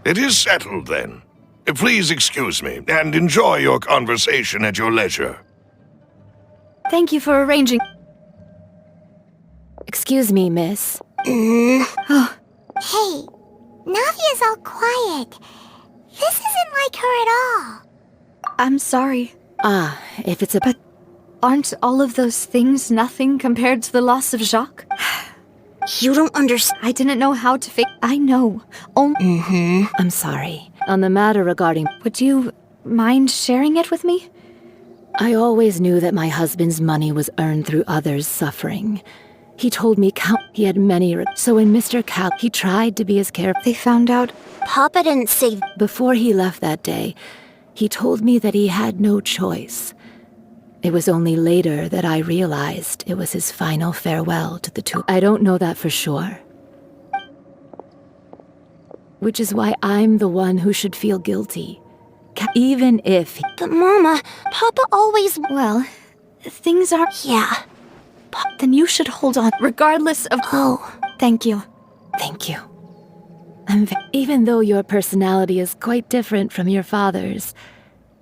It is settled, then. Please excuse me, and enjoy your conversation at your leisure. Thank you for arranging. Excuse me, miss. Hey, Navia's all quiet. This isn't like her at all. I'm sorry. If it's a... But aren't all of those things nothing compared to the loss of Jacques? You don't understand. I didn't know how to fix... I know. I'm sorry. On the matter regarding... Would you mind sharing it with me? I always knew that my husband's money was earned through others' suffering. He told me he had many... So when Mr. Cal... He tried to be as careful. They found out... Papa didn't say... Before he left that day, he told me that he had no choice. It was only later that I realized it was his final farewell to the two. I don't know that for sure. Which is why I'm the one who should feel guilty. Even if... But Mama, Papa always... Well, things are... Yeah. Then you should hold on, regardless of... Oh. Thank you. Thank you. Even though your personality is quite different from your father's,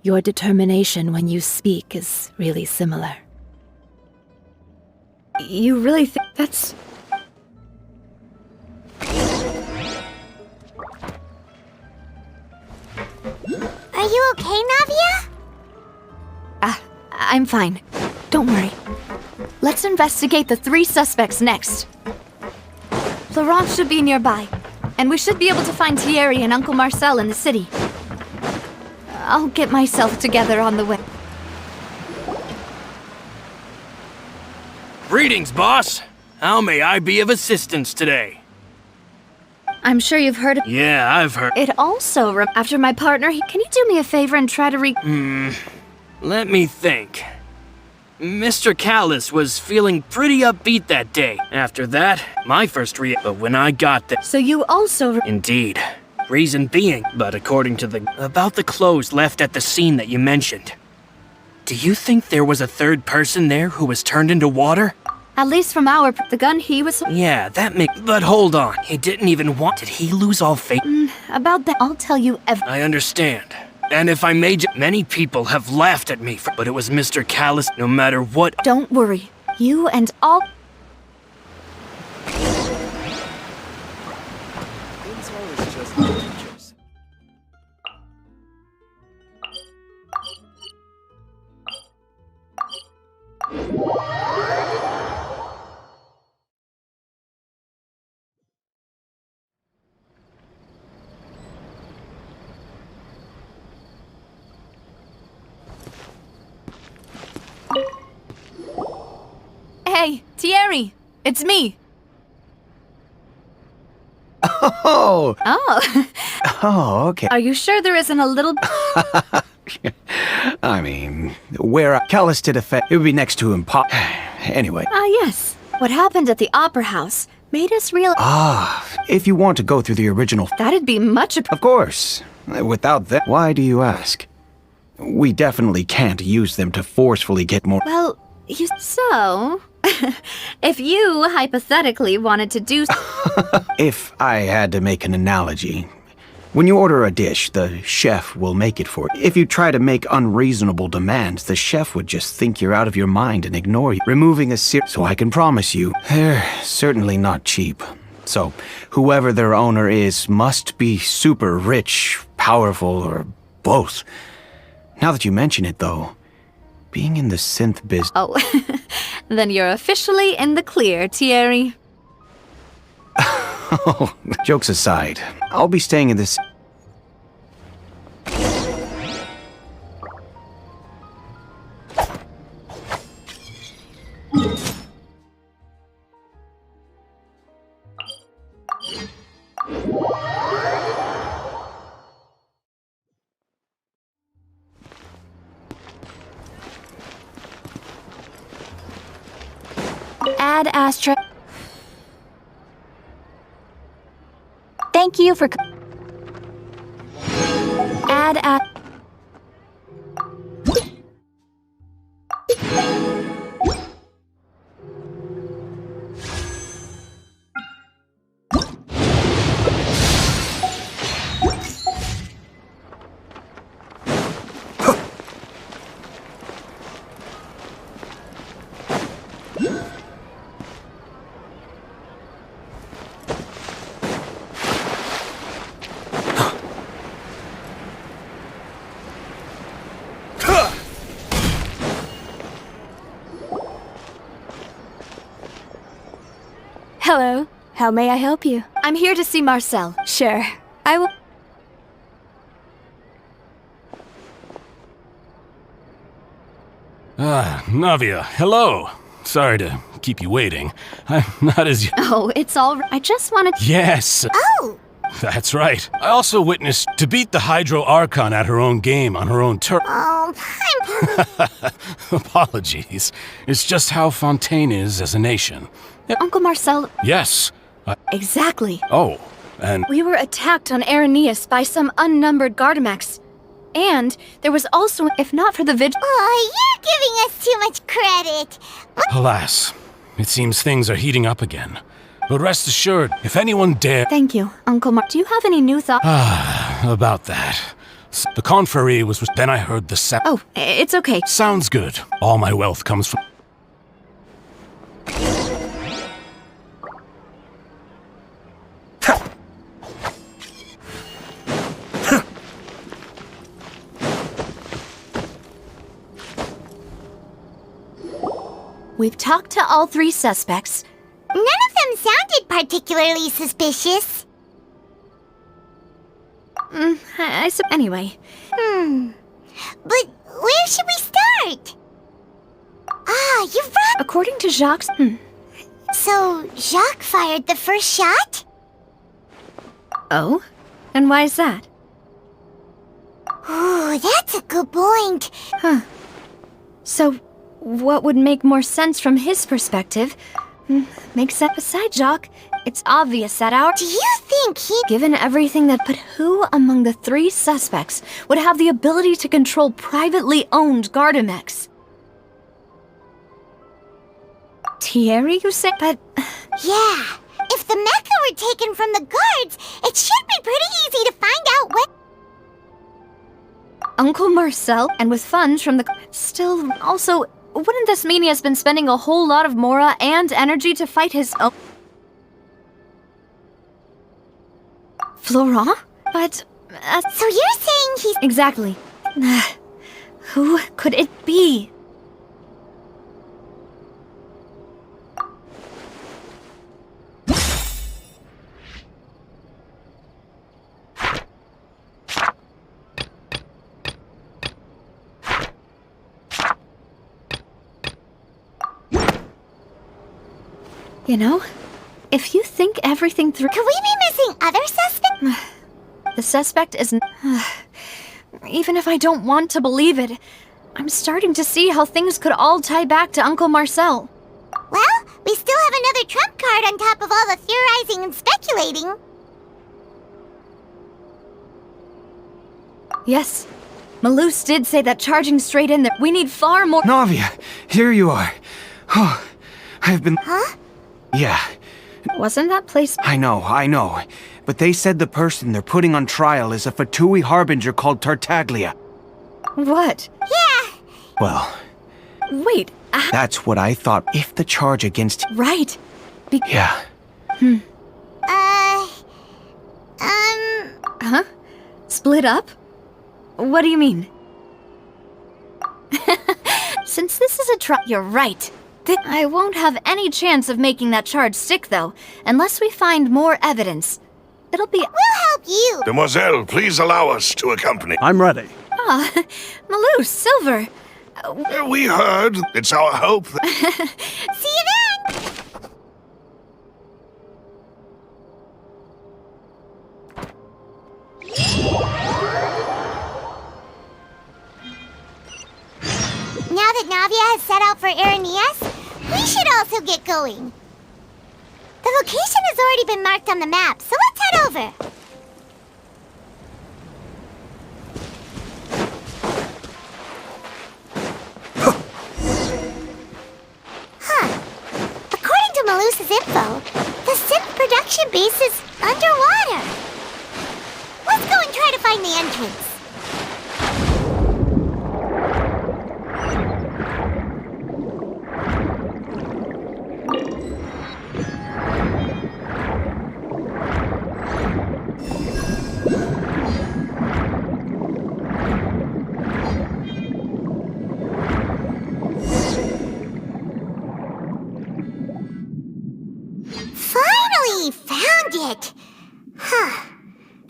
your determination when you speak is really similar. You really think that's... Are you okay, Navia? I'm fine. Don't worry. Let's investigate the 3 suspects next. Florent should be nearby, and we should be able to find Thierry and Uncle Marcel in the city. I'll get myself together on the way. Greetings, boss. How may I be of assistance today? I'm sure you've heard of... Yeah, I've heard. It also... After my partner, can you do me a favor and try to Let me think. Mr. Callis was feeling pretty upbeat that day. After that, my first but when I got there... So you also... Indeed. Reason being, but according to about the clothes left at the scene that you mentioned. Do you think there was a third person there who was turned into water? At least from the gun he was... Yeah, but hold on. He didn't even want... Did he lose all faith? About that, I'll tell you I understand. And if I may many people have laughed at me but it was Mr. Callis, no matter what... Don't worry. You and all... Hey, Thierry! It's me! Oh! Oh! Oh, okay. Are you sure there isn't a little... I mean, where Callis did it would be next to him. Anyway. Yes. What happened at the Opera House made us realize... If you want to go through the original... That'd be much... Of course. Without that, why do you ask? We definitely can't use them to forcefully get more... Well, So... if you, hypothetically, wanted to do... If I had to make an analogy... When you order a dish, the chef will make it for you. If you try to make unreasonable demands, the chef would just think you're out of your mind and ignore you, removing a So I can promise you, they're certainly not cheap. So, whoever their owner is must be super rich, powerful, or both. Now that you mention it, though, being in the synth biz... Oh, then you're officially in the clear, Thierry. Oh, jokes aside, I'll be staying in this... Ad Astra... Thank you for... Ad... Hello. How may I help you? I'm here to see Marcel. Sure. I will. Navia, hello. Sorry to keep you waiting. I'm not as... Oh, it's all right. I just wanted. Yes, Oh, that's right. I also witnessed to beat the Hydro Archon at her own game on her own turf. I'm... Apologies. It's just how Fontaine is as a nation. Uncle Marcel. Yes. Exactly. Oh, and... We were attacked on Araneus by some unnumbered Gardamex. And there was also, if not for the Oh, you're giving us too much credit. Alas, it seems things are heating up again. But rest assured, if anyone dare... Thank you, Uncle Mar. Do you have any new thoughts? About that. The Confrérie was... Then I heard the Oh, it's okay. Sounds good. All my wealth comes from... We've talked to all 3 suspects. None of them sounded particularly suspicious. Anyway. But where should we start? You're right. According to Jacques... So, Jacques fired the first shot? Oh? And why is that? Ooh, that's a good point. So, what would make more sense from his perspective? Makes sense. Besides Jacques, it's obvious that Do you think he... Given everything that... But who among the 3 suspects would have the ability to control privately owned Gardamex? Thierry, you say? But... Yeah, if the mecha were taken from the guards, it should be pretty easy to find out what... Uncle Marcel, and with funds from the... Still, also, wouldn't this mean he has been spending a whole lot of mora and energy to fight his own... Florent? But... So you're saying he's... Exactly. Who could it be? You know, if you think everything through... Could we be missing other suspects? The suspect isn't... Even if I don't want to believe it, I'm starting to see how things could all tie back to Uncle Marcel. Well, we still have another trump card on top of all the theorizing and speculating. Yes, Malus did say that charging straight in there, we need far more... Navia, here you are. Oh, I've been... Huh? Yeah, Wasn't that place... I know. But they said the person they're putting on trial is a Fatui harbinger called Tartaglia. What? Yeah. Well, Wait, that's what I thought. If the charge against... right. Yeah. Huh? Split up? What do you mean? Since this is a trial, you're right. I won't have any chance of making that charge stick, though, unless we find more evidence. It'll be... We'll help you. Demoiselle, please allow us to accompany. I'm ready. Malus, Silver. We heard. It's our hope that... See you then. Now that Navia has set out for Araneus, we should also get going. The location has already been marked on the map, so let's head over. According to Malus's info, the synth production base is underwater. Let's go and try to find the entrance.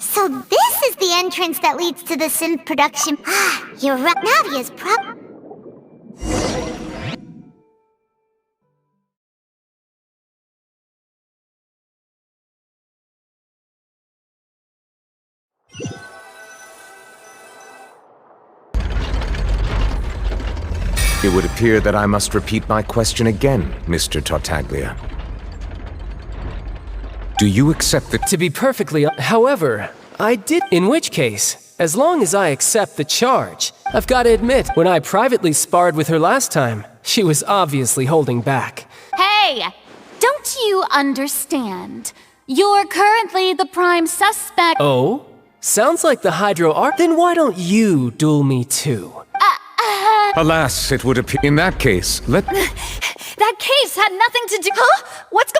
So this is the entrance that leads to the synth production. You're right. Navia's It would appear that I must repeat my question again, Mr. Tartaglia. Do you accept the— To be perfectly however, I did. In which case, as long as I accept the charge, I've got to admit, when I privately sparred with her last time, she was obviously holding back. Hey! Don't you understand? You're currently the prime suspect. Oh? Sounds like the Hydro Arc. Then why don't you duel me too? Alas, it would appear— In that case, let— That case had nothing to do— Huh? What's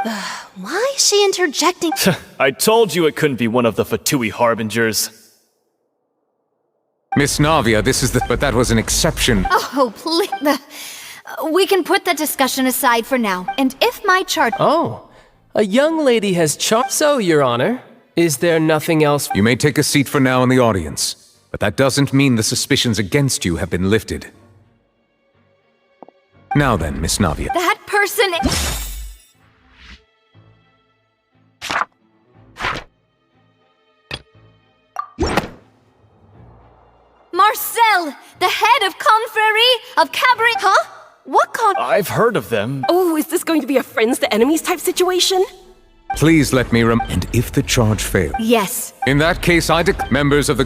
Why is she interjecting? I told you it couldn't be one of the Fatui Harbingers. Miss Navia, this is the— But that was an exception. Oh, please. We can put that discussion aside for now. And if my charge— Oh, a young lady has charged. So, Your Honor, is there nothing else? You may take a seat for now in the audience, but that doesn't mean the suspicions against you have been lifted. Now then, Miss Navia. That person— Marcel, the head of Confrérie of Cabaret— Huh? What I've heard of them. Oh, is this going to be a friends to enemies type situation? Please let me And if the charge fails— Yes. In that case, members of the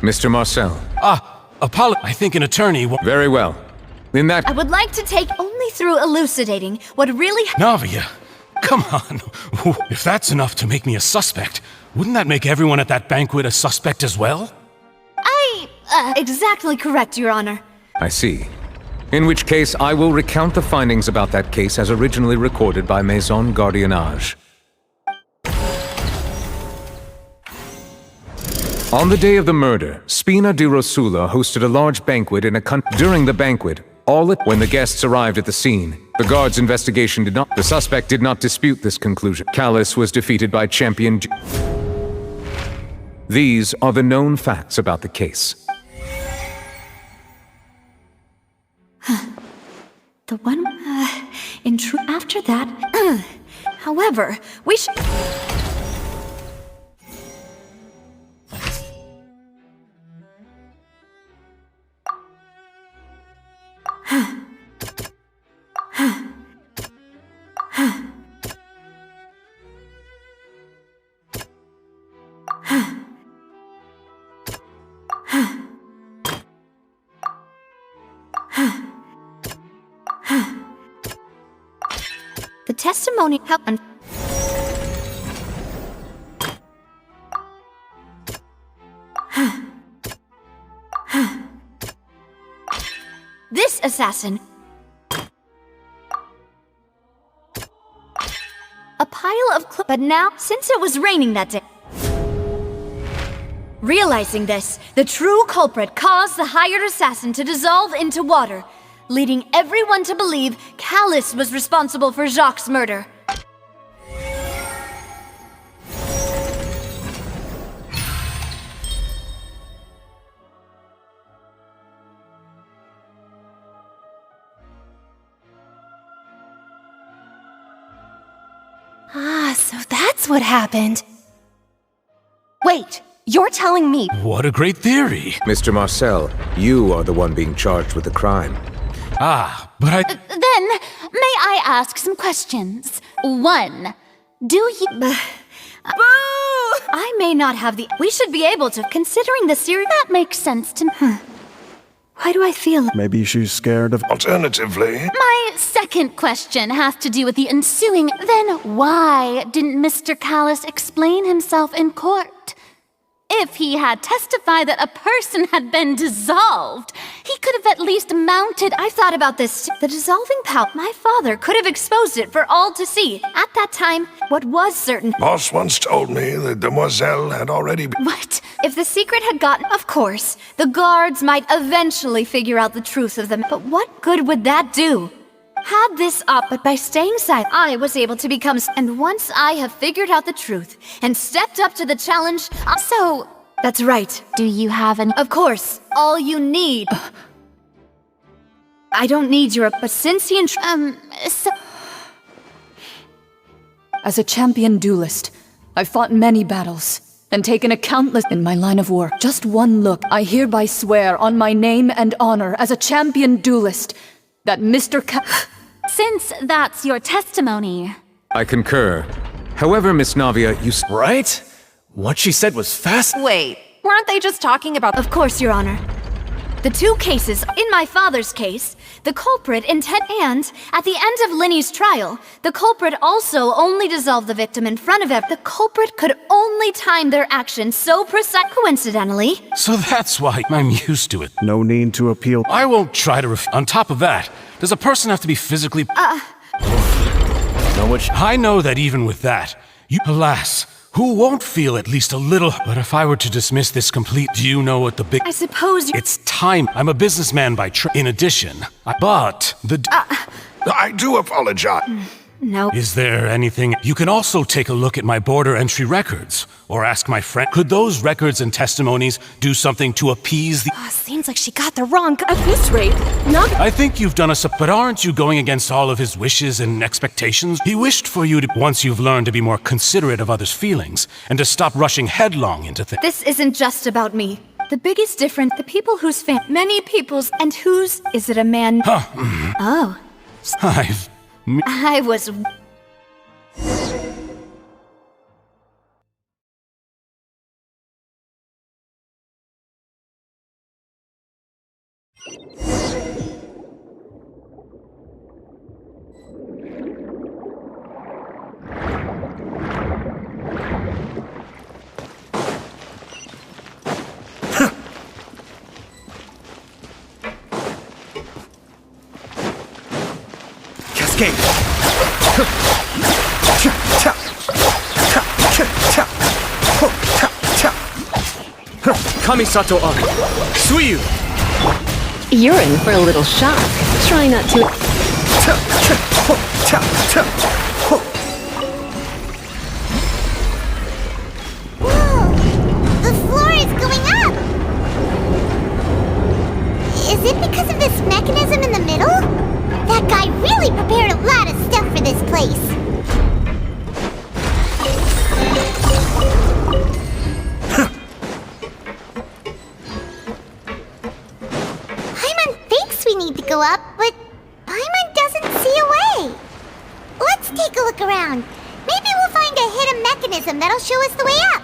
Mr. Marcel. I think an attorney will— Very well. In that— I would like to take only through elucidating what really— Navia, come on. If that's enough to make me a suspect, wouldn't that make everyone at that banquet a suspect as well? Exactly correct, Your Honor. I see. In which case, I will recount the findings about that case as originally recorded by Maison Gardiennage. On the day of the murder, Spina di Rosula hosted a large banquet in a During the banquet, when the guests arrived at the scene, the guard's investigation did not— The suspect did not dispute this conclusion. Callus was defeated by Champion These are the known facts about the case. The one— in truth, after that— However, we should— The testimony happened. This assassin— a pile of but now, since it was raining that day— Realizing this, the true culprit caused the hired assassin to dissolve into water, leading everyone to believe Callus was responsible for Jacques' murder. So that's what happened. Wait, you're telling me— What a great theory. Mr. Marcel, you are the one being charged with the crime. But I— Then, may I ask some questions? 1. Do you— Boo! I may not have the— We should be able to, considering the series— That makes sense to me. Why do I feel— Maybe she's scared of— Alternatively, My second question has to do with the ensuing— Then why didn't Mr. Callus explain himself in court? If he had testified that a person had been dissolved, he could have at least mounted— I thought about this. The dissolving powder— My father could have exposed it for all to see. At that time, what was certain— boss once told me that Demoiselle had already been— What? If the secret had gotten— Of course, the guards might eventually figure out the truth of them. But what good would that do? had this up, but by staying silent, I was able to become. And once I have figured out the truth and stepped up to the challenge, So, that's right. do you have any? Of course, all you need. I don't need your. But since he So, As a champion duelist, I've fought many battles and taken a countless in my line of work. Just one look, I hereby swear on my name and honor as a champion duelist that Mr. since that's your testimony, I concur. However, Miss Navia, you Right? What she said was fast. Wait, weren't they just talking about. Of course, Your Honor. The two cases, in my father's case, the culprit and at the end of Linny's trial, the culprit also only dissolved the victim in front of the culprit could only time their actions so precise. Coincidentally, So that's why I'm used to it. No need to appeal. I won't try to On top of that, does a person have to be physically... Know what I know that even with that, alas, who won't feel at least a little... But if I were to dismiss this complete... Do you know what the big... I suppose you. It's time. I'm a businessman by In addition, but the... I do apologize. No. Is there anything... You can also take a look at my border entry records, or ask my friend... Could those records and testimonies do something to appease the... Seems like she got the wrong. At this rate, not. I think you've done us a... But aren't you going against all of his wishes and expectations? He wished for you to... Once you've learned to be more considerate of others' feelings, and to stop rushing headlong into things... This isn't just about me. The biggest difference, the people whose many people's, and whose, is it a man? Oh. I was. Kamisato up. Suiyu! You're in for a little shock. Try not to. Whoa! The floor is going up! Is it because of this mechanism in the middle? That guy really prepared a lot of stuff for this place. Paimon thinks we need to go up, but Paimon doesn't see a way. Let's take a look around. Maybe we'll find a hidden mechanism that'll show us the way up.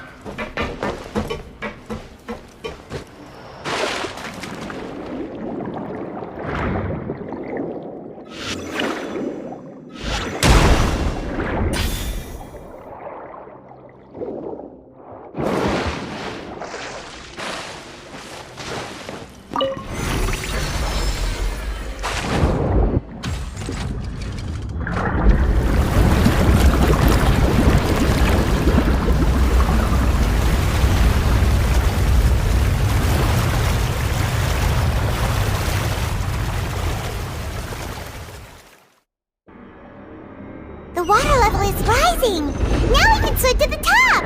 The water level is rising! Now we can swim to the top!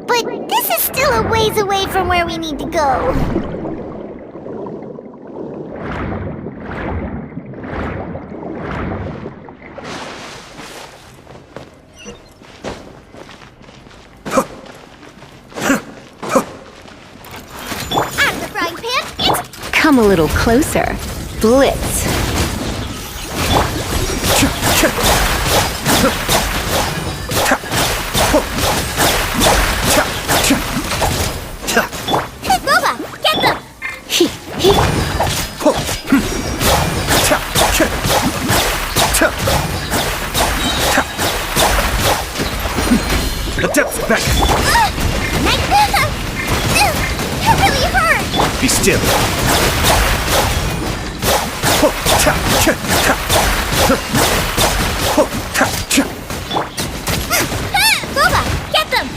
But this is still a ways away from where we need to go. Out of the frying pan, it's... Come a little closer. Blitz. Hey, Boba! Get them! The depth's back. That really hurt! Be still. Boba! Get them!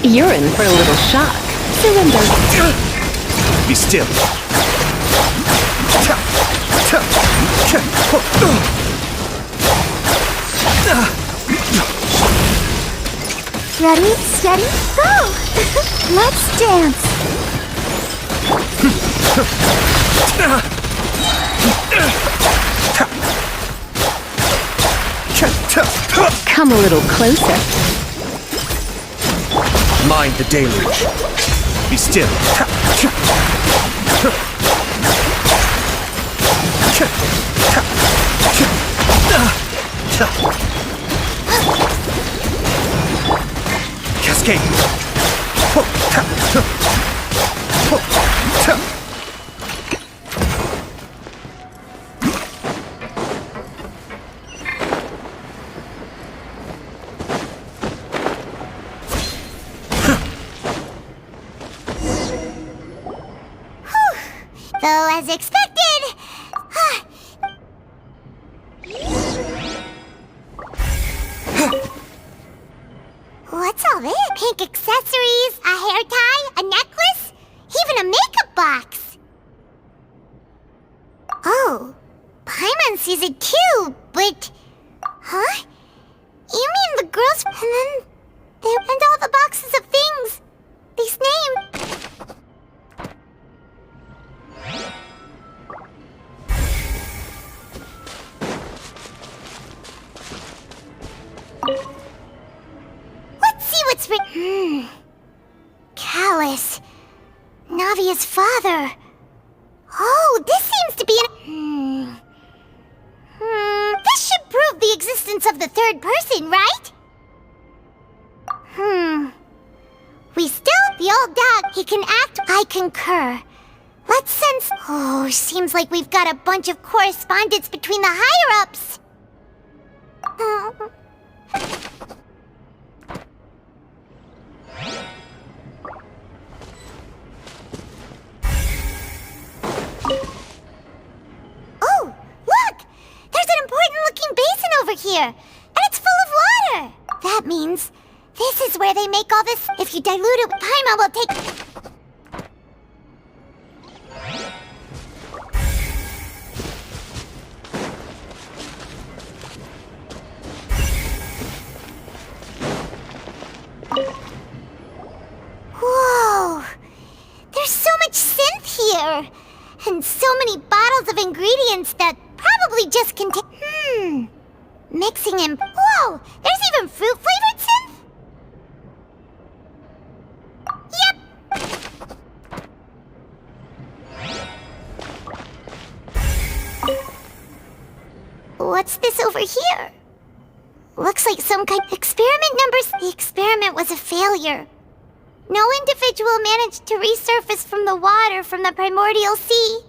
You're in for a little shock. Surrender. Be still. Ready, steady, go! Let's dance! Come a little closer. Mind the deluge. Be still. Cascade. Though, as expected... What's all this? Pink accessories, a hair tie, a necklace, even a makeup box. Oh, Paimon sees it too, but... Huh? You mean the girls... And then... And all the boxes of things. These names... Let's see what's written. Callus. Navia's father. Oh, this seems to be an... This should prove the existence of the third person, right? We still... The old dog, he can act... I concur. Let's sense... Oh, seems like we've got a bunch of correspondence between the higher-ups. Oh, look! There's an important-looking basin over here, and it's full of water! That means this is where they make all this... If you dilute it with Paimon, will take... Whoa! There's so much synth here! And so many bottles of ingredients that probably just contain... Mixing in... Whoa! There's even fruit-flavored synth? Yep! What's this over here? Looks like some kind of experiment numbers. The experiment was a failure. No individual managed to resurface from the water from the primordial sea.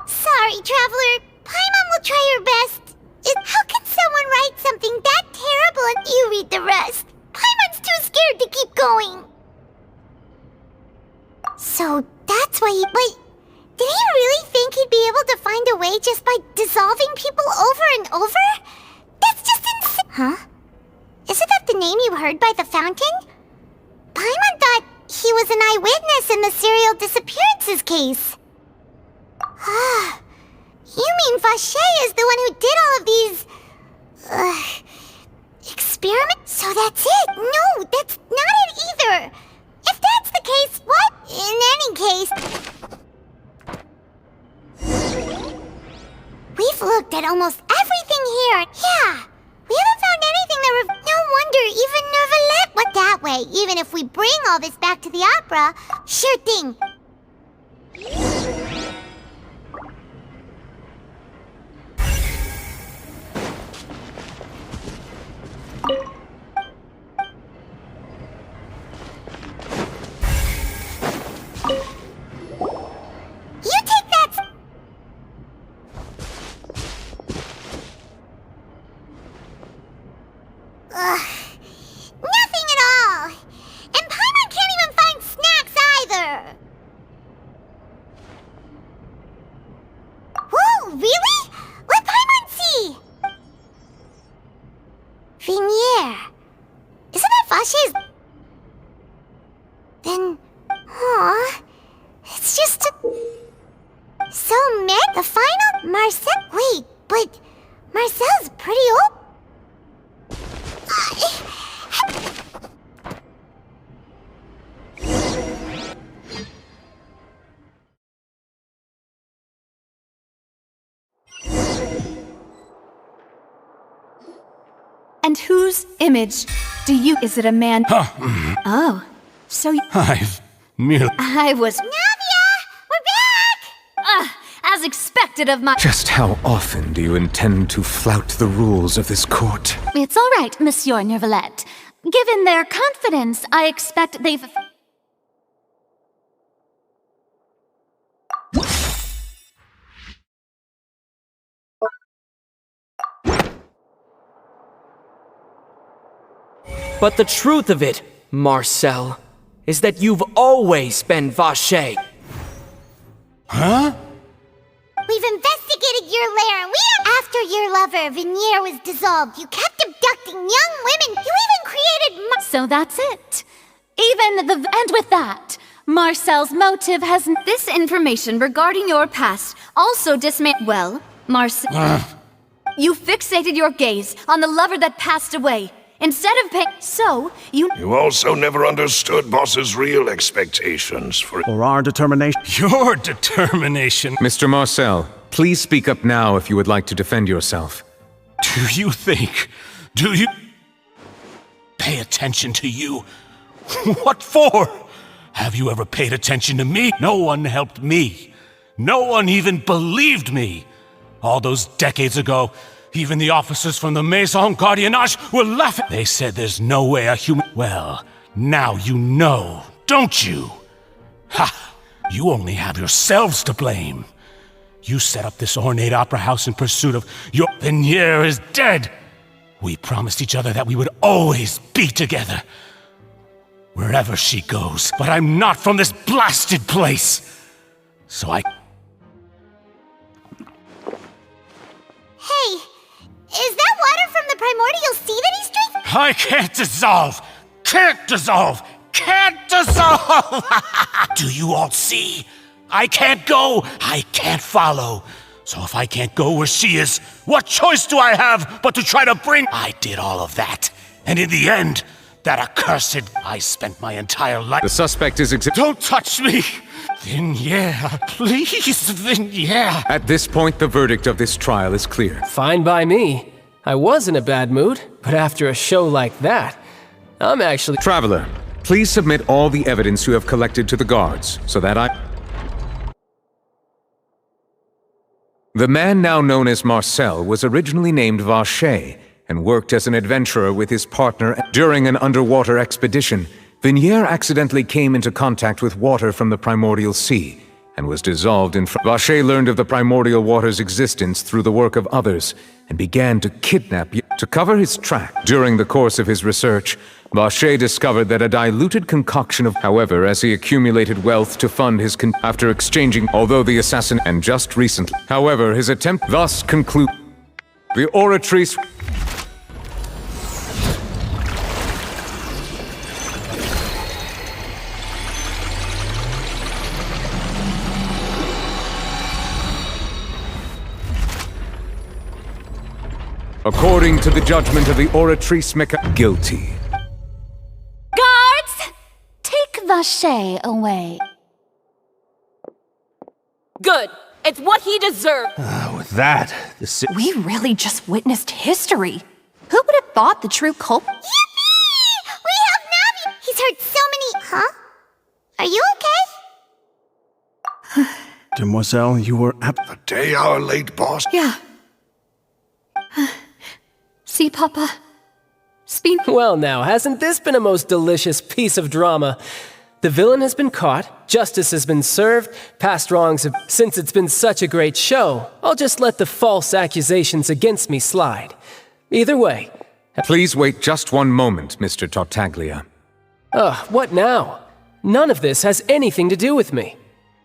Sorry, traveler. Paimon will try her best. How can someone write something that terrible and you read the rest? Paimon's too scared to keep going. So that's why he... Wait, did he really think he'd be able to find a way just by dissolving people over and over? That's just insane. Huh? Isn't that the name you heard by the fountain? Paimon thought he was an eyewitness in the serial disappearances case. Ah, you mean Vache is the one who did all of these... experiments? So that's it? No, that's not it either. If that's the case, what? In any case... We've looked at almost everything here. Yeah. We haven't found anything that no wonder even Nervalette went that way. Even if we bring all this back to the opera, sure thing. You take that. Nothing at all! And Paimon can't even find snacks either! Whoa, really? Let Paimon see! Vache's... Then... Aw... It's just... So meh? The final... Marcel... Wait, but... Marcel's pretty old... And whose image do you... Is it a man? Oh, so you... I've merely... I was... Navia! We're back! As expected of my... Just how often do you intend to flout the rules of this court? It's all right, Monsieur Nervalette. Given their confidence, I expect they've... But the truth of it, Marcel, is that you've always been Vache. Huh? We've investigated your lair, and we... After your lover, Venier, was dissolved, you kept abducting young women. You even created... So that's it. And with that, Marcel's motive has... This information regarding your past also Well, Marcel... You fixated your gaze on the lover that passed away. Instead of So, you... You also never understood Boss's real expectations for... Or our determination. Your determination. Mr. Marcel, please speak up now if you would like to defend yourself. Do you pay attention to you? What for? Have you ever paid attention to me? No one helped me. No one even believed me. All those decades ago, even the officers from the Maison Gardiennage were laughing. They said there's no way a human... Well, now you know, don't you? Ha! You only have yourselves to blame. You set up this ornate opera house in pursuit of your... Venier is dead! We promised each other that we would always be together. Wherever she goes. But I'm not from this blasted place! So I... Hey, is that water from the primordial sea that he's drinking? I can't dissolve! Can't dissolve! Can't dissolve! Do you all see? I can't go! I can't follow! So if I can't go where she is, what choice do I have but to try to bring... I did all of that. And in the end, that accursed... I spent my entire life... The suspect is Don't touch me! Venier, please, Venier! At this point, the verdict of this trial is clear. Fine by me. I was in a bad mood, but after a show like that, I'm actually... Traveler, please submit all the evidence you have collected to the guards, so that The man now known as Marcel was originally named Vache and worked as an adventurer with his partner. During an underwater expedition, Venier accidentally came into contact with water from the primordial sea and was dissolved in... Vache learned of the primordial water's existence through the work of others and began to kidnap you. To cover his track, during the course of his research, Vache discovered that a diluted concoction of... However, as he accumulated wealth to fund his after exchanging... Although the assassin... And just recently... However, his attempt... Thus conclude... The oratrice... According to the judgment of the oratrice guilty. Guards! Take Vache away. Good. It's what he deserved. With that, We really just witnessed history. Who would have thought the true culprit? Yippee! We have Navi! He's heard so many... Huh? Are you okay? Demoiselle, you were A day hour late, boss. Yeah. See, Papa? Spin... Well now, hasn't this been a most delicious piece of drama? The villain has been caught, justice has been served, past wrongs have... Since it's been such a great show, I'll just let the false accusations against me slide. Either way... Please wait just one moment, Mr. Tartaglia. What now? None of this has anything to do with me.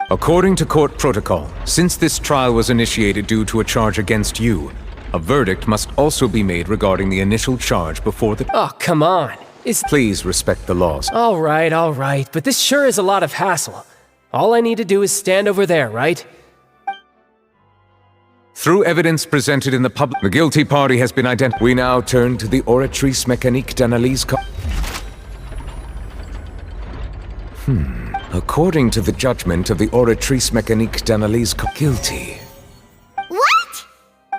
According to court protocol, since this trial was initiated due to a charge against you, a verdict must also be made regarding the initial charge before the... Oh, come on. Please respect the laws. All right, but this sure is a lot of hassle. All I need to do is stand over there, right? Through evidence presented in the public, the guilty party has been identified. We now turn to the Oratrice Mécanique d'Analyse. According to the judgment of the Oratrice Mécanique d'Analyse, guilty. What?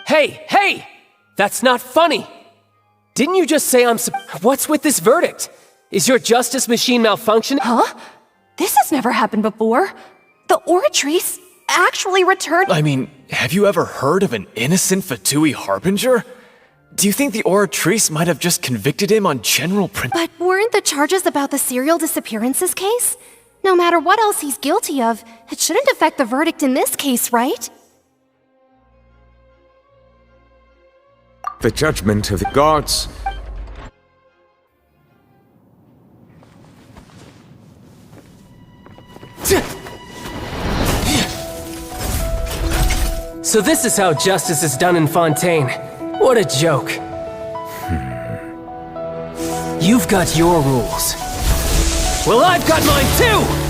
Hey! That's not funny! Didn't you just say What's with this verdict? Is your justice machine malfunctioning? Huh? This has never happened before. The Oratrice actually returned— I mean, have you ever heard of an innocent Fatui Harbinger? Do you think the Oratrice might have just convicted him on general But weren't the charges about the serial disappearances case? No matter what else he's guilty of, it shouldn't affect the verdict in this case, right? The judgment of the guards. So this is how justice is done in Fontaine. What a joke. You've got your rules. Well, I've got mine too!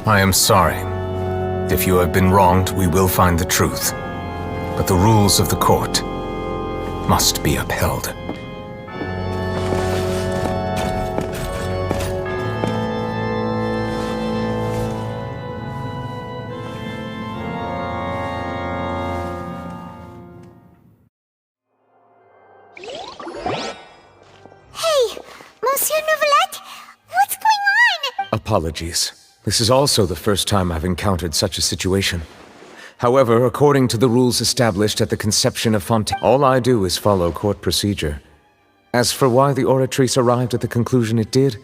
I am sorry. If you have been wronged, we will find the truth. But the rules of the court must be upheld. Hey, Monsieur Neuvillette, what's going on? Apologies. This is also the first time I've encountered such a situation. However, according to the rules established at the conception of Fontaine, all I do is follow court procedure. As for why the Oratrice arrived at the conclusion it did,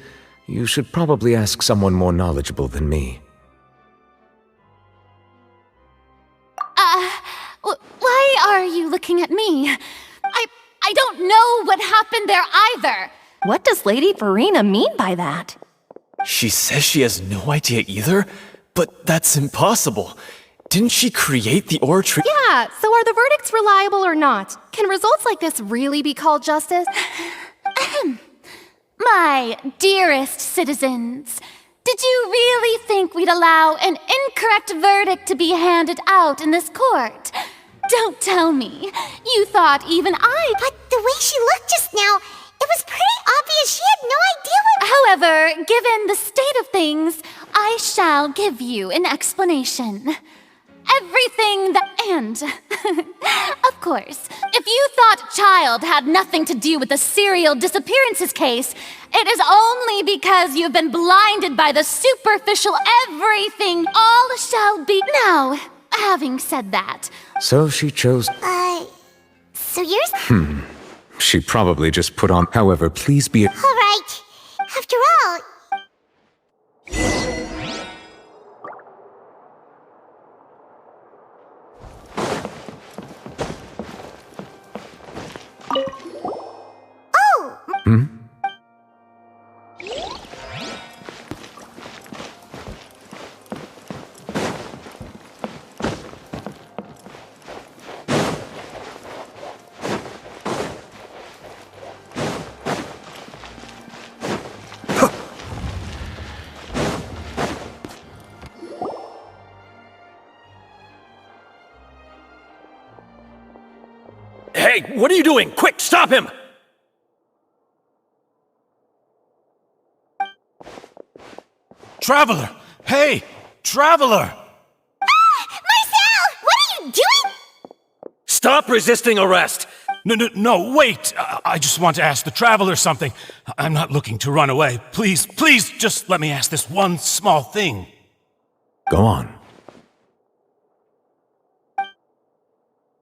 you should probably ask someone more knowledgeable than me. Why are you looking at me? I don't know what happened there either. What does Lady Verena mean by that? She says she has no idea either, but that's impossible. Didn't she create the Oratrice? Yeah, so are the verdicts reliable or not? Can results like this really be called justice? My dearest citizens, did you really think we'd allow an incorrect verdict to be handed out in this court? Don't tell me. You thought even I— But the way she looked just now, it was pretty obvious she had no idea what— However, given the state of things, I shall give you an explanation. Everything that— and, of course, if you thought Child had nothing to do with the serial disappearances case, it is only because you've been blinded by the superficial everything. All shall be— Now, having said that— So she chose— So you're— She probably just put on— However, please be— All right. After all— Oh! Hey, what are you doing? Quick, stop him! Traveler! Hey! Traveler! Marcel! What are you doing? Stop resisting arrest! No, wait! I just want to ask the traveler something. I'm not looking to run away. Please, just let me ask this one small thing. Go on.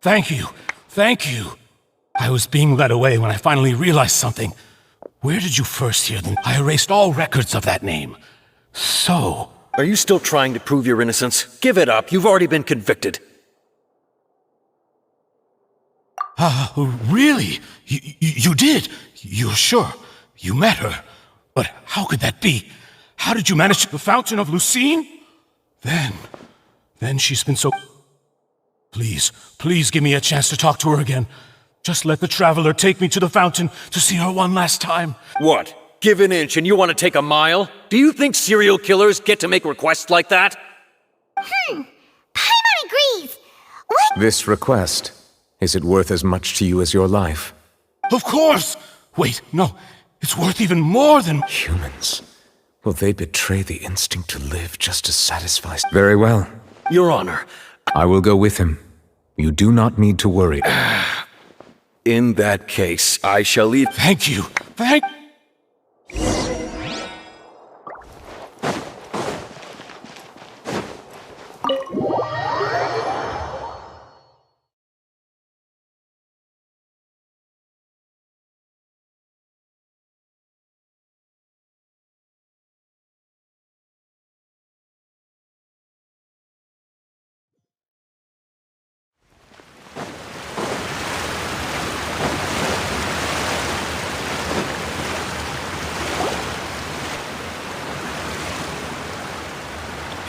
Thank you. I was being led away when I finally realized something. Where did you first hear them? I erased all records of that name. So... Are you still trying to prove your innocence? Give it up. You've already been convicted. Really? You did? You're sure? You met her? But how could that be? How did you manage the Fountain of Lucine? Then she's been so... Please give me a chance to talk to her again. Just let the traveler take me to the fountain to see her one last time. What? Give an inch and you want to take a mile? Do you think serial killers get to make requests like that? Paimon agrees. What? This request, is it worth as much to you as your life? Of course! Wait, no. It's worth even more than... Humans. Will they betray the instinct to live just to satisfy... Very well. Your Honor. I will go with him. You do not need to worry. In that case, I shall leave... Thank you.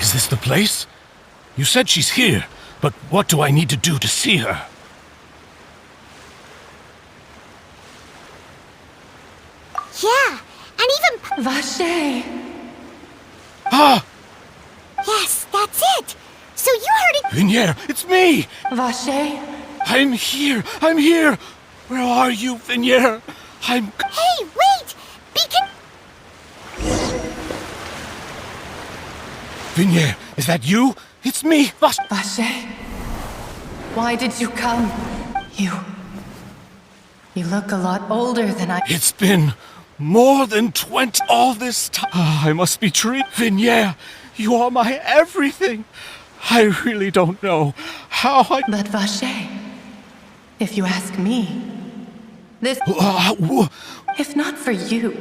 Is this the place? You said she's here, but what do I need to do to see her? Yeah, and even... Vache! Ah! Yes, that's it! So you heard it... Vinier, it's me! Vache? I'm here! Where are you, Vinier? Hey, wait! Beacon... Vinier, is that you? It's me, Vache? Why did you come? You look a lot older than I... It's been more than 20 all this time. I must be dreaming. Vinier, you are my everything. I really don't know how I... But Vache, if you ask me, this... If not for you,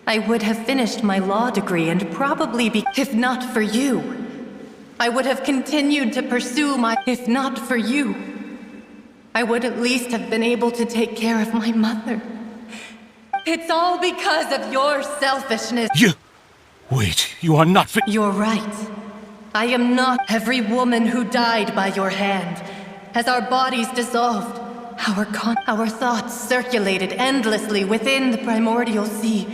I would have finished my law degree and probably be... If not for you, I would have continued to pursue my... If not for you, I would at least have been able to take care of my mother. It's all because of your selfishness. Wait, you are not... You're right. I am not every woman who died by your hand. As our bodies dissolved, our thoughts circulated endlessly within the primordial sea,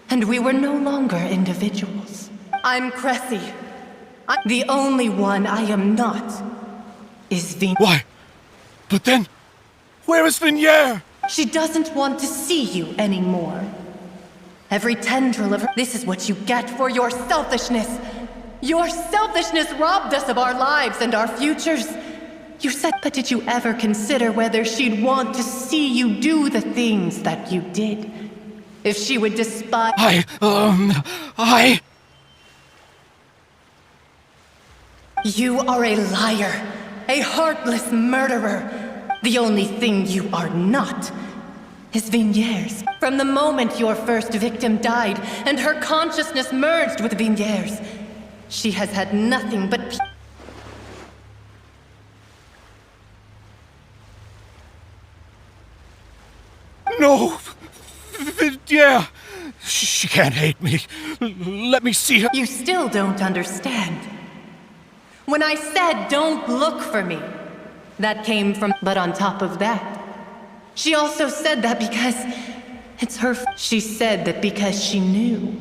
and we were no longer individuals. I'm Cressy. The only one I am not is Vinier. Why? But then, where is Vinier? She doesn't want to see you anymore. Every tendril of her... This is what you get for your selfishness. Your selfishness robbed us of our lives and our futures. You said, but did you ever consider whether she'd want to see you do the things that you did? If she would despise... You are a liar, a heartless murderer. The only thing you are not is Vinier's. From the moment your first victim died and her consciousness merged with Vinier's, she has had nothing but... No! Yeah! She can't hate me. Let me see her. You still don't understand. When I said don't look for me, that came from... But on top of that, she also said that because it's her... She said that because she knew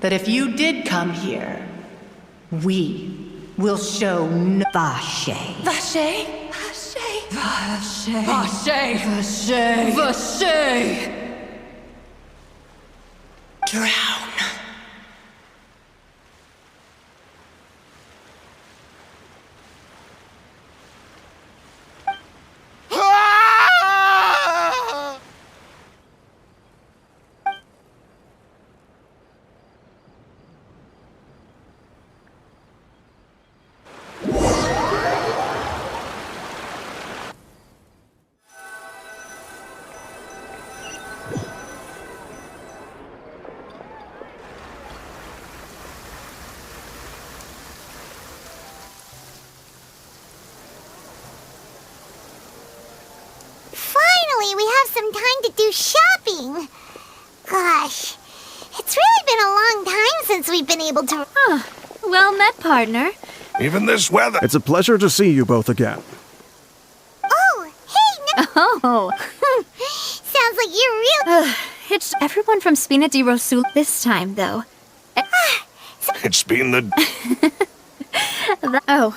that if you did come here, we will show no... Vache. Vache? Vache. Vache. Vache. Vache. Vache. Drown. finally we have some time to do shopping. Gosh, it's really been a long time since we've been able to... Well met, partner. Even this weather. It's a pleasure to see you both again. Oh, hey, Oh, sounds like you're real... it's everyone from Spina di Rosul this time, though. It's been the... Well,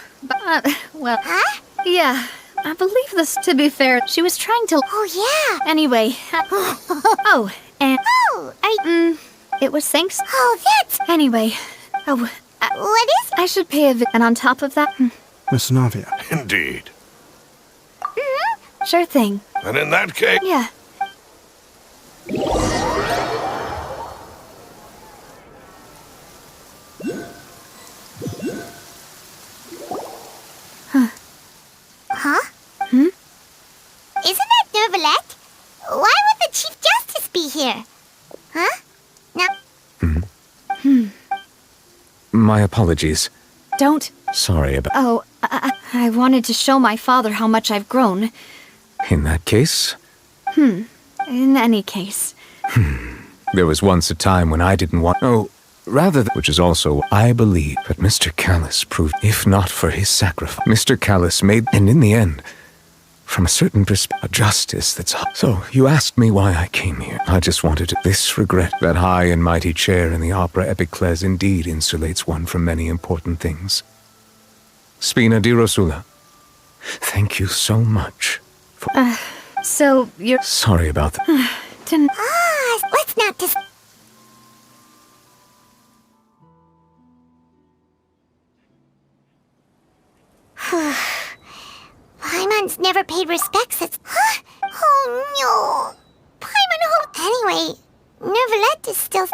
Huh? yeah, I believe this, to be fair. She was trying to... Oh, yeah. Anyway, oh, and... Oh, it was thanks... Oh, that's... Anyway, What is... I should pay and on top of that... Miss Navia. Indeed. Sure thing. And in that case... Yeah. Huh? Isn't that Nervalette? Why would the Chief Justice be here? Huh? No. My apologies. Don't... Sorry about... Oh, I wanted to show my father how much I've grown. In that case, In any case. there was once a time when I didn't want... Oh, rather which is also, I believe, that Mr. Callis proved, if not for his sacrifice, Mr. Callis made, and in the end, from a certain perspective, a justice that's... So, you asked me why I came here. I just wanted to... This regret, that high and mighty chair in the Opera Epiclese indeed insulates one from many important things. Spina di Rosula, thank you so much for... So, you're... Sorry about that. Didn't... Let's not dis... Paimon's never paid respects since... Huh? Oh, no. Paimon, anyway, Nervalette is still...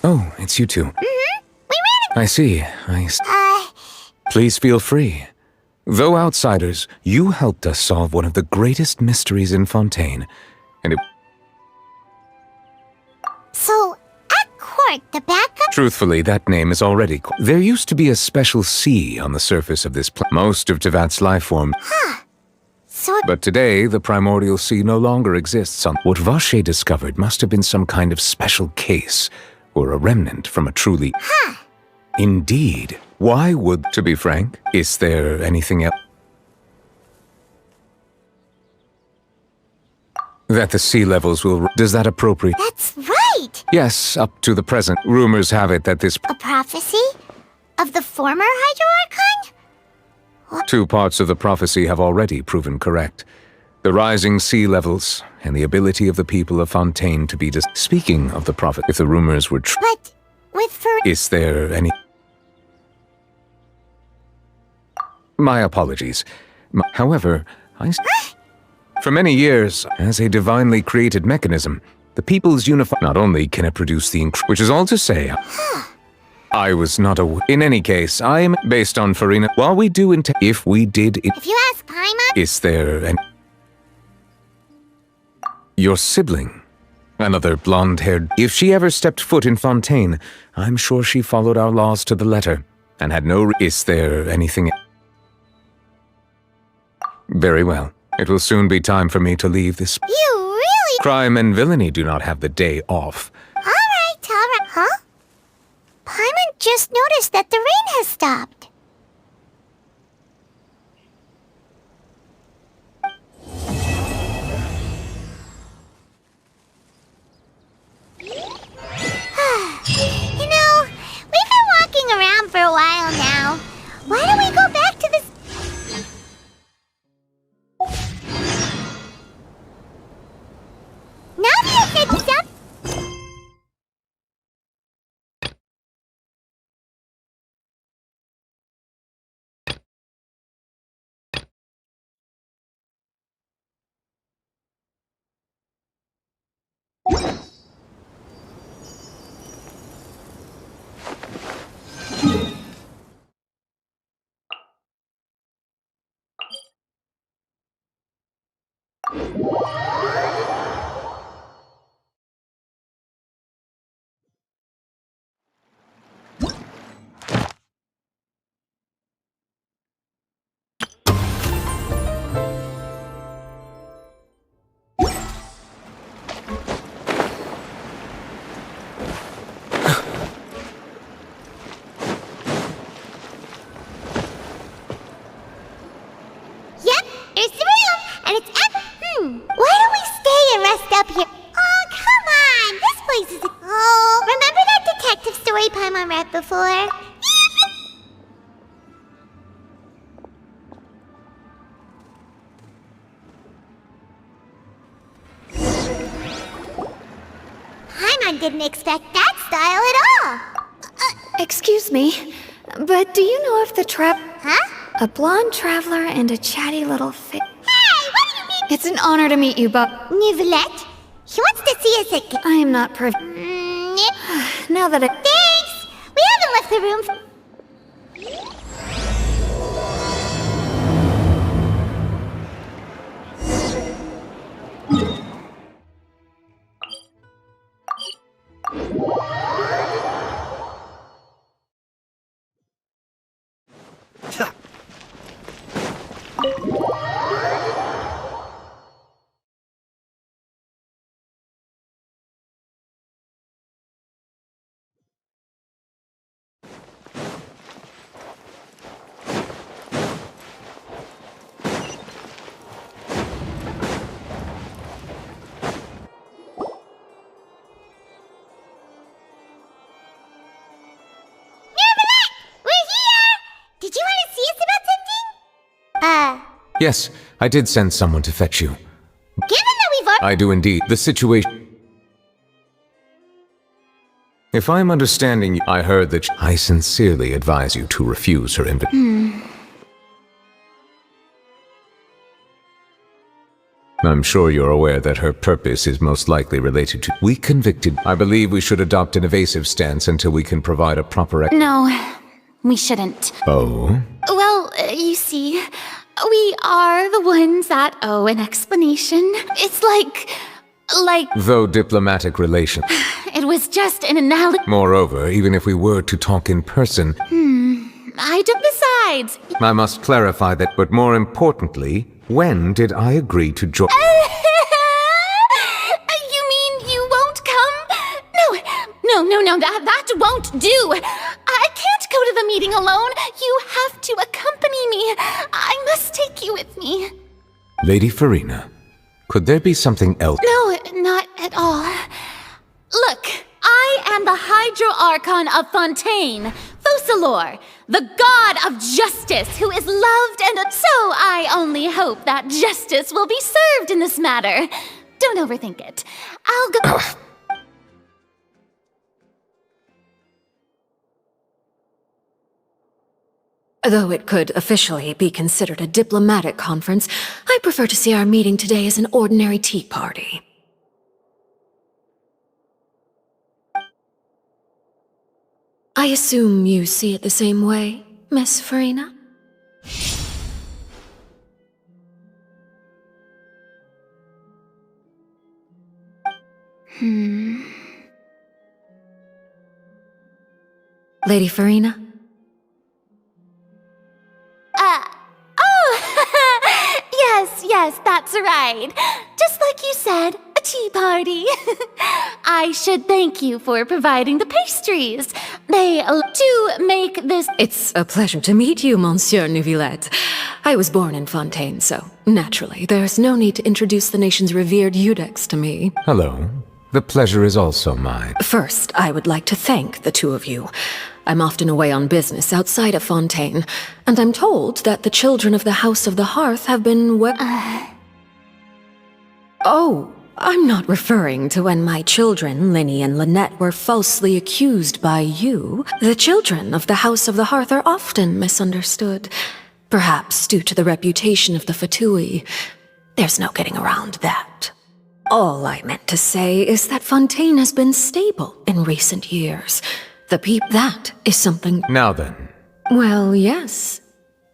Oh, it's you two. We I see. Please feel free. Though outsiders, you helped us solve one of the greatest mysteries in Fontaine, and it... So, at court, the backup... Truthfully, that name is already... There used to be a special sea on the surface of this planet. Most of Tevat's life form... So... But today, the primordial sea no longer exists on... What Vache discovered must have been some kind of special case, or a remnant from a truly... Indeed. Why would... To be frank, is there anything else... That the sea levels will... Does that appropriate... That's right! Yes, up to the present. Rumors have it that this... A prophecy? Of the former Hydro-Archon? Two parts of the prophecy have already proven correct. The rising sea levels, and the ability of the people of Fontaine to be... Speaking of the prophet, if the rumors were true... But... With Is there any... My apologies. However, For many years, as a divinely created mechanism, the people's unified... Not only can it produce the... Which is all to say... I was not aware... In any case, I am based on Farina... While we do If we did... If you ask Paimon... Is there any... Your sibling? Another blonde-haired... If she ever stepped foot in Fontaine, I'm sure she followed our laws to the letter, and had no... Is there anything... Very well. It will soon be time for me to leave this... You really... Crime and villainy do not have the day off. Alright. Huh? Paimon just noticed that the rain has stopped. You know, we've been walking around for a while now. Why don't we go back to this... Navia said something... up here. Oh, come on! This place is... Oh, remember that detective story Paimon read before? Paimon didn't expect that style at all. Excuse me, but do you know if the Huh? a blonde traveler and a chatty little Hey, what do you mean? It's an honor to meet you, but Nivelette? He wants to see us again. I am not privy. Now that Thanks! We haven't left the room. Did you want to see us about something? Yes, I did send someone to fetch you. Given that we've already... I do indeed. The situation... If I'm understanding you, I heard that I sincerely advise you to refuse her invitation. I'm sure you're aware that her purpose is most likely related to... We convicted. I believe we should adopt an evasive stance until we can provide a proper... No, we shouldn't. Oh? Well, you see, we are the ones that owe an explanation. It's like... Though diplomatic relations. It was just an analogy. Moreover, even if we were to talk in person... Besides... I must clarify that, but more importantly, when did I agree to join... You mean you won't come? No, that won't do. I can't go to the meeting alone. You have to accompany me. I must take you with me. Lady Farina, could there be something else? No, not at all. Look, I am the Hydro Archon of Fontaine, Focalor, the god of justice who is loved and... So I only hope that justice will be served in this matter. Don't overthink it. I'll go... Though it could officially be considered a diplomatic conference, I prefer to see our meeting today as an ordinary tea party. I assume you see it the same way, Miss Farina? Lady Farina? Yes, that's right. Just like you said, a tea party. I should thank you for providing the pastries. They to make this... It's a pleasure to meet you, Monsieur Neuvillette. I was born in Fontaine, so naturally, there's no need to introduce the nation's revered Eudex to me. Hello. The pleasure is also mine. First, I would like to thank the two of you. I'm often away on business outside of Fontaine, and I'm told that the children of the House of the Hearth have been Oh, I'm not referring to when my children, Linny and Lynette, were falsely accused by you. The children of the House of the Hearth are often misunderstood, perhaps due to the reputation of the Fatui. There's no getting around that. All I meant to say is that Fontaine has been stable in recent years. That is something... Now then. Well, yes.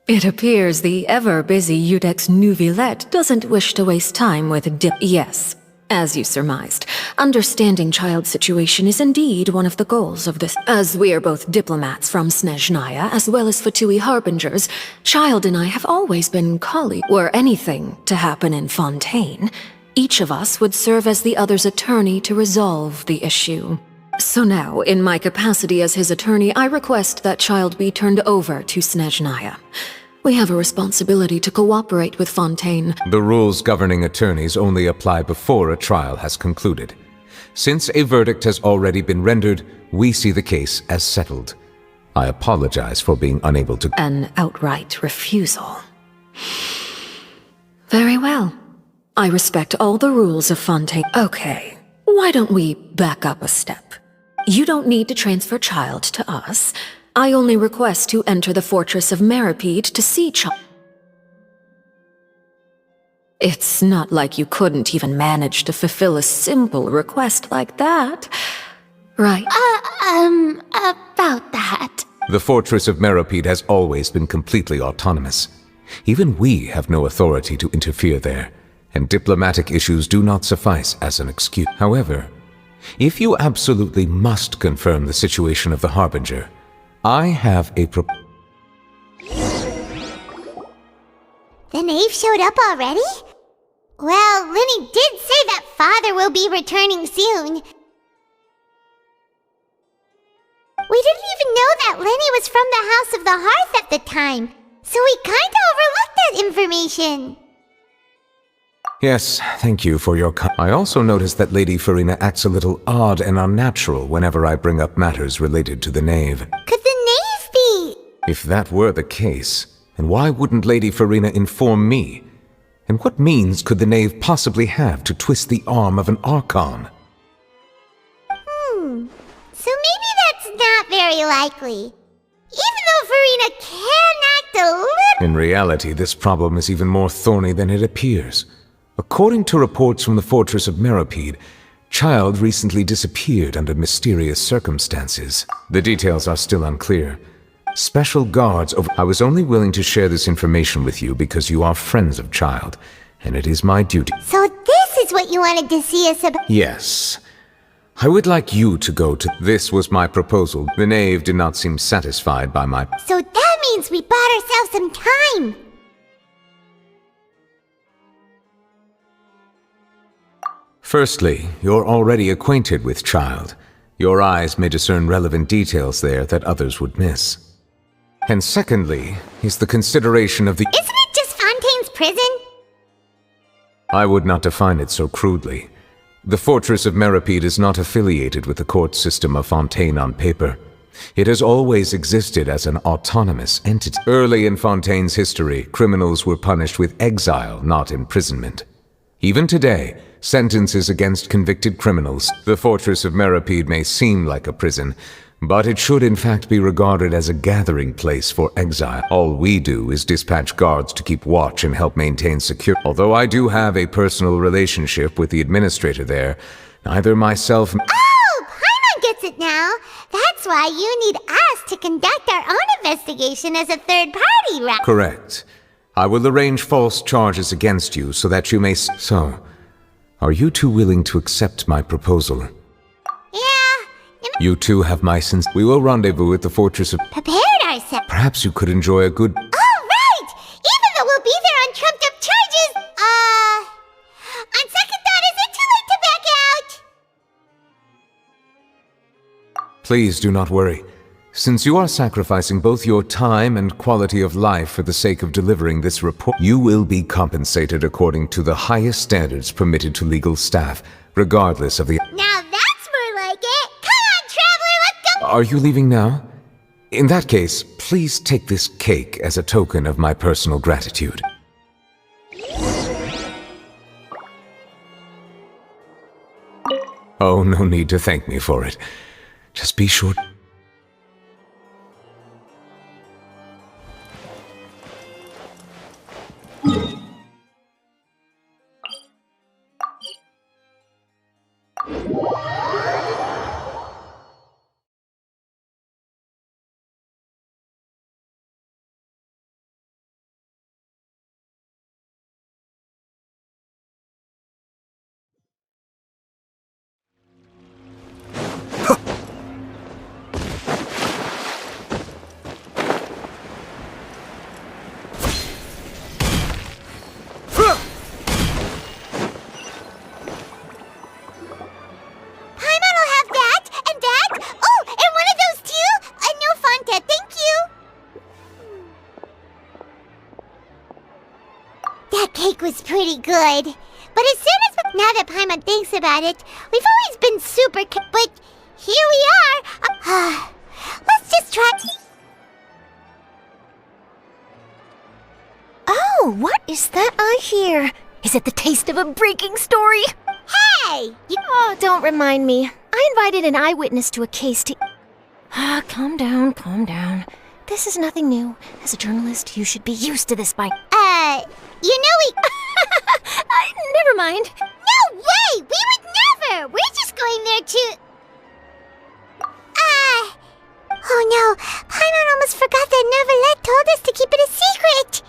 It appears the ever-busy Eudex Neuvillette doesn't wish to waste time with Yes, as you surmised, understanding child situation is indeed one of the goals of this. As we are both diplomats from Snezhnaya, as well as Fatui harbingers, Child and I have always been colleagues. Were anything to happen in Fontaine, each of us would serve as the other's attorney to resolve the issue. So now, in my capacity as his attorney, I request that Child be turned over to Snezhnaya. We have a responsibility to cooperate with Fontaine. The rules governing attorneys only apply before a trial has concluded. Since a verdict has already been rendered, we see the case as settled. I apologize for being unable to— An outright refusal. Very well. I respect all the rules of Fontaine. Okay, why don't we back up a step? You don't need to transfer Child to us. I only request to enter the fortress of Meripede to see Child. It's not like you couldn't even manage to fulfill a simple request like that, right? About that. The fortress of Meripede has always been completely autonomous. Even we have no authority to interfere there, and diplomatic issues do not suffice as an excuse. However, if you absolutely must confirm the situation of the Harbinger, I have a The knave showed up already? Well, Lenny did say that Father will be returning soon. We didn't even know that Lenny was from the House of the Hearth at the time, so we kinda overlooked that information. Yes, thank you for your I also noticed that Lady Farina acts a little odd and unnatural whenever I bring up matters related to the knave. Could the knave be? If that were the case, then why wouldn't Lady Farina inform me? And what means could the knave possibly have to twist the arm of an Archon? So maybe that's not very likely. Even though Farina can act a little— In reality, this problem is even more thorny than it appears. According to reports from the fortress of Meripede, Child recently disappeared under mysterious circumstances. The details are still unclear. Special guards over— I was only willing to share this information with you because you are friends of Child, and it is my duty. So this is what you wanted to see us about— Yes. I would like you to go to— This was my proposal. The knave did not seem satisfied by my— So that means we bought ourselves some time! Firstly, you're already acquainted with Child. Your eyes may discern relevant details there that others would miss. And secondly, is the consideration of the— Isn't it just Fontaine's prison? I would not define it so crudely. The Fortress of Meripede is not affiliated with the court system of Fontaine on paper. It has always existed as an autonomous entity. Early in Fontaine's history, criminals were punished with exile, not imprisonment. Even today, sentences against convicted criminals— The Fortress of Meripede may seem like a prison, but it should in fact be regarded as a gathering place for exile. All we do is dispatch guards to keep watch and help maintain security. Although I do have a personal relationship with the administrator there, neither myself— Oh! Paimon gets it now! That's why you need us to conduct our own investigation as a third party, right? Correct. I will arrange false charges against you so that you may— So, are you two willing to accept my proposal? You two have my sins. We will rendezvous at the Fortress of— Prepared ourselves. Perhaps you could enjoy a good— Oh, right! Even though we'll be there on trumped up charges, on second thought, is it too late to back out? Please do not worry. Since you are sacrificing both your time and quality of life for the sake of delivering this report, you will be compensated according to the highest standards permitted to legal staff, regardless of the— Now that's more like it! Come on, Traveler, let's go! Are you leaving now? In that case, please take this cake as a token of my personal gratitude. Oh, no need to thank me for it. Just be sure— pretty good. But as soon as now that Paimon thinks about it, we've always been super but here we are. Let's just try. Oh, what is that I hear? Is it the taste of a breaking story? Hey! Oh, don't remind me. I invited an eyewitness to a case to... calm down, calm down. This is nothing new. As a journalist, you should be used to this by... You know we... Never mind. No way! We would never! We're just going there to... Oh no, Paimon almost forgot that Neverlet told us to keep it a secret!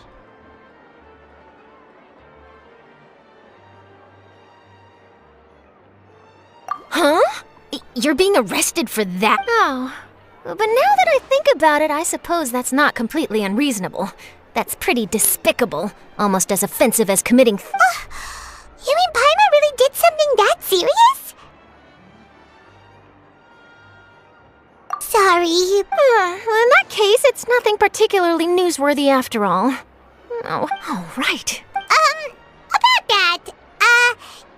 Huh? You're being arrested for that? Oh. But now that I think about it, I suppose that's not completely unreasonable. That's pretty despicable. Almost as offensive as committing... You mean Paimon really did something that serious? Sorry. Well, in that case, it's nothing particularly newsworthy after all. Oh, right. About that,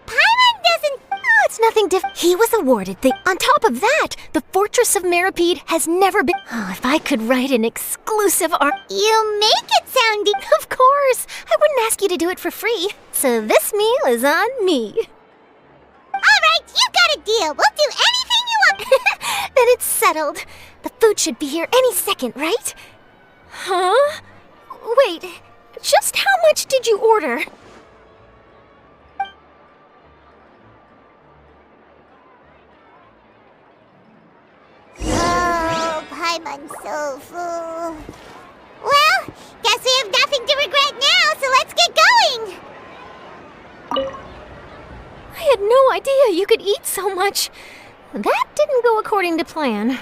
Paimon doesn't... Oh, it's nothing He was awarded the... On top of that, the Fortress of Meripede has never been... Oh, if I could write an exclusive art... You make it sounding... Of course! I wouldn't ask you to do it for free. So this meal is on me. Alright, you got a deal. We'll do anything you want. Then it's settled. The food should be here any second, right? Huh? Wait, just how much did you order? Oh, Paimon's so full. Well, guess we have nothing to regret now, so let's get going! I had no idea you could eat so much. That didn't go according to plan.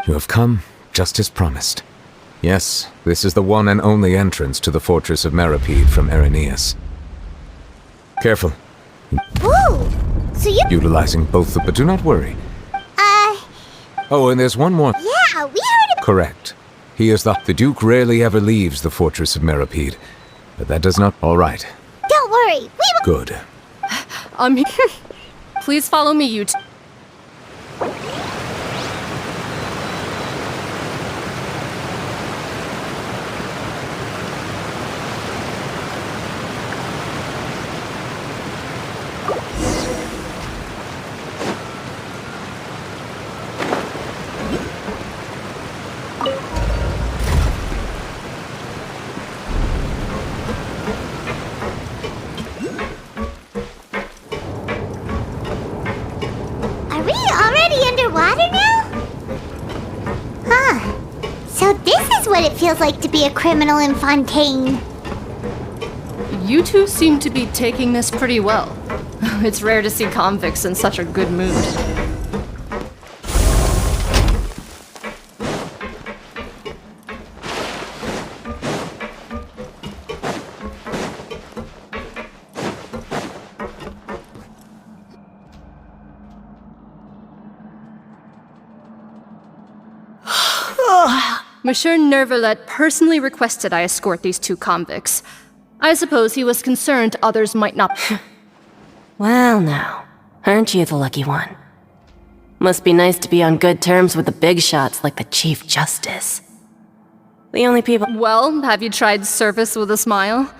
You have come, just as promised. Yes, this is the one and only entrance to the Fortress of Meripede from Irenaeus. Careful. Ooh, so you... Utilizing both but do not worry. Oh, and there's one more. Yeah, we heard it. Correct. He is the Duke rarely ever leaves the Fortress of Meripede. But that does not... All right. Don't worry, we will... Good. I'm here. Please follow me, you two. Are we already underwater now? Huh. So this is what it feels like to be a criminal in Fontaine. You two seem to be taking this pretty well. It's rare to see convicts in such a good mood. Monsieur Nervalet personally requested I escort these two convicts. I suppose he was concerned others might not. Well now, aren't you the lucky one? Must be nice to be on good terms with the big shots like the Chief Justice. The only people— Well, have you tried service with a smile?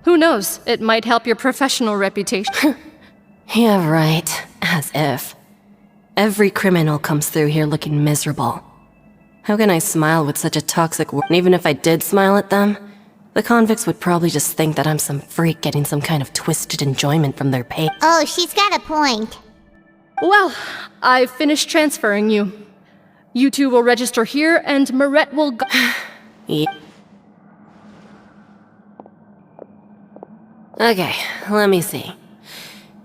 Who knows, it might help your professional reputation. Yeah, right. As if. Every criminal comes through here looking miserable. How can I smile with such a toxic world? And even if I did smile at them, the convicts would probably just think that I'm some freak getting some kind of twisted enjoyment from their pain. Oh, she's got a point. Well, I've finished transferring you. You two will register here, and Moret will go— Yeah. Okay, let me see.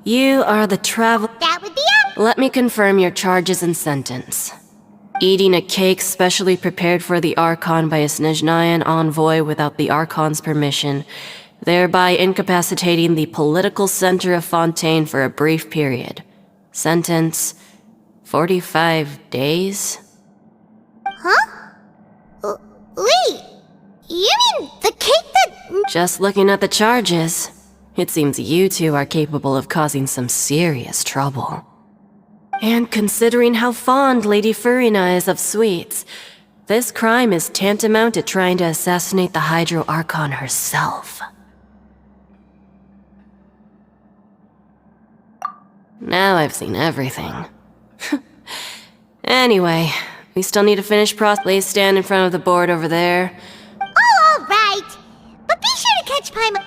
You are the travel— That would be it. Let me confirm your charges and sentence. Eating a cake specially prepared for the Archon by a Snezhnayan envoy without the Archon's permission, thereby incapacitating the political center of Fontaine for a brief period. Sentence: 45 days? Huh? Wait, you mean the cake that— Just looking at the charges, it seems you two are capable of causing some serious trouble. And considering how fond Lady Furina is of sweets, this crime is tantamount to trying to assassinate the Hydro Archon herself. Now I've seen everything. Anyway, we still need to finish Please stand in front of the board over there. Oh, all right. But be sure to catch Paimon.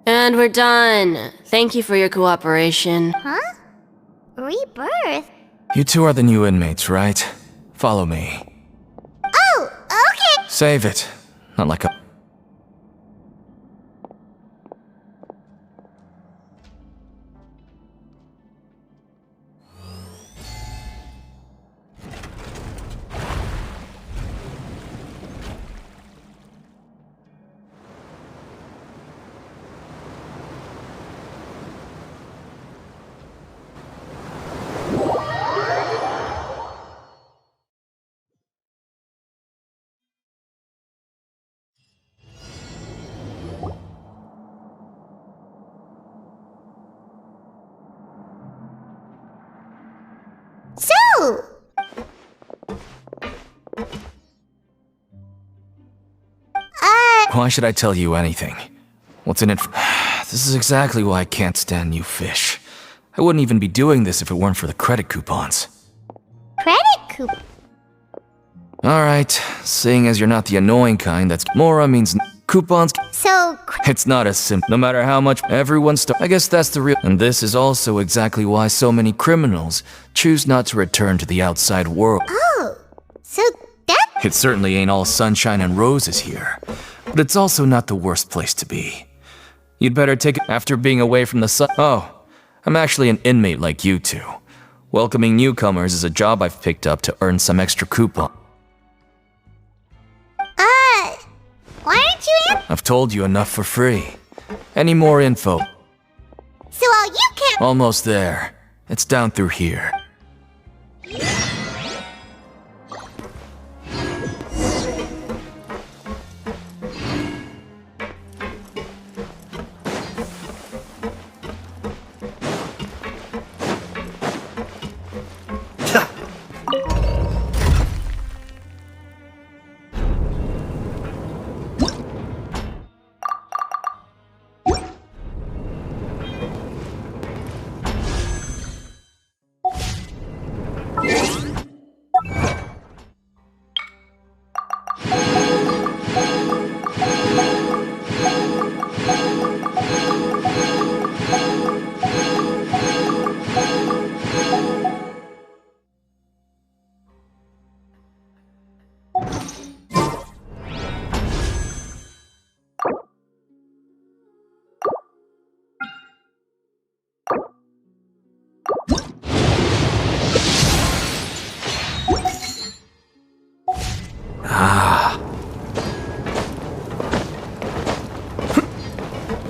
And we're done. Thank you for your cooperation. Huh? Rebirth? You two are the new inmates, right? Follow me. Oh, okay. Save it. Not like a— So, Why should I tell you anything? What's in it for— This is exactly why I can't stand you fish. I wouldn't even be doing this if it weren't for the credit coupons. credit coupon. Alright, seeing as you're not the annoying kind, that's— Mora means coupons— So, It's not as simple. No matter how much everyone's— I guess that's the real— And this is also exactly why so many criminals choose not to return to the outside world. oh, so that— It certainly ain't all sunshine and roses here, but it's also not the worst place to be. You'd better take it after being away from the sun— Oh, I'm actually an inmate like you two. Welcoming newcomers is a job I've picked up to earn some extra coupon. why aren't you in? I've told you enough for free. Any more info? So all you can— Almost there. It's down through here.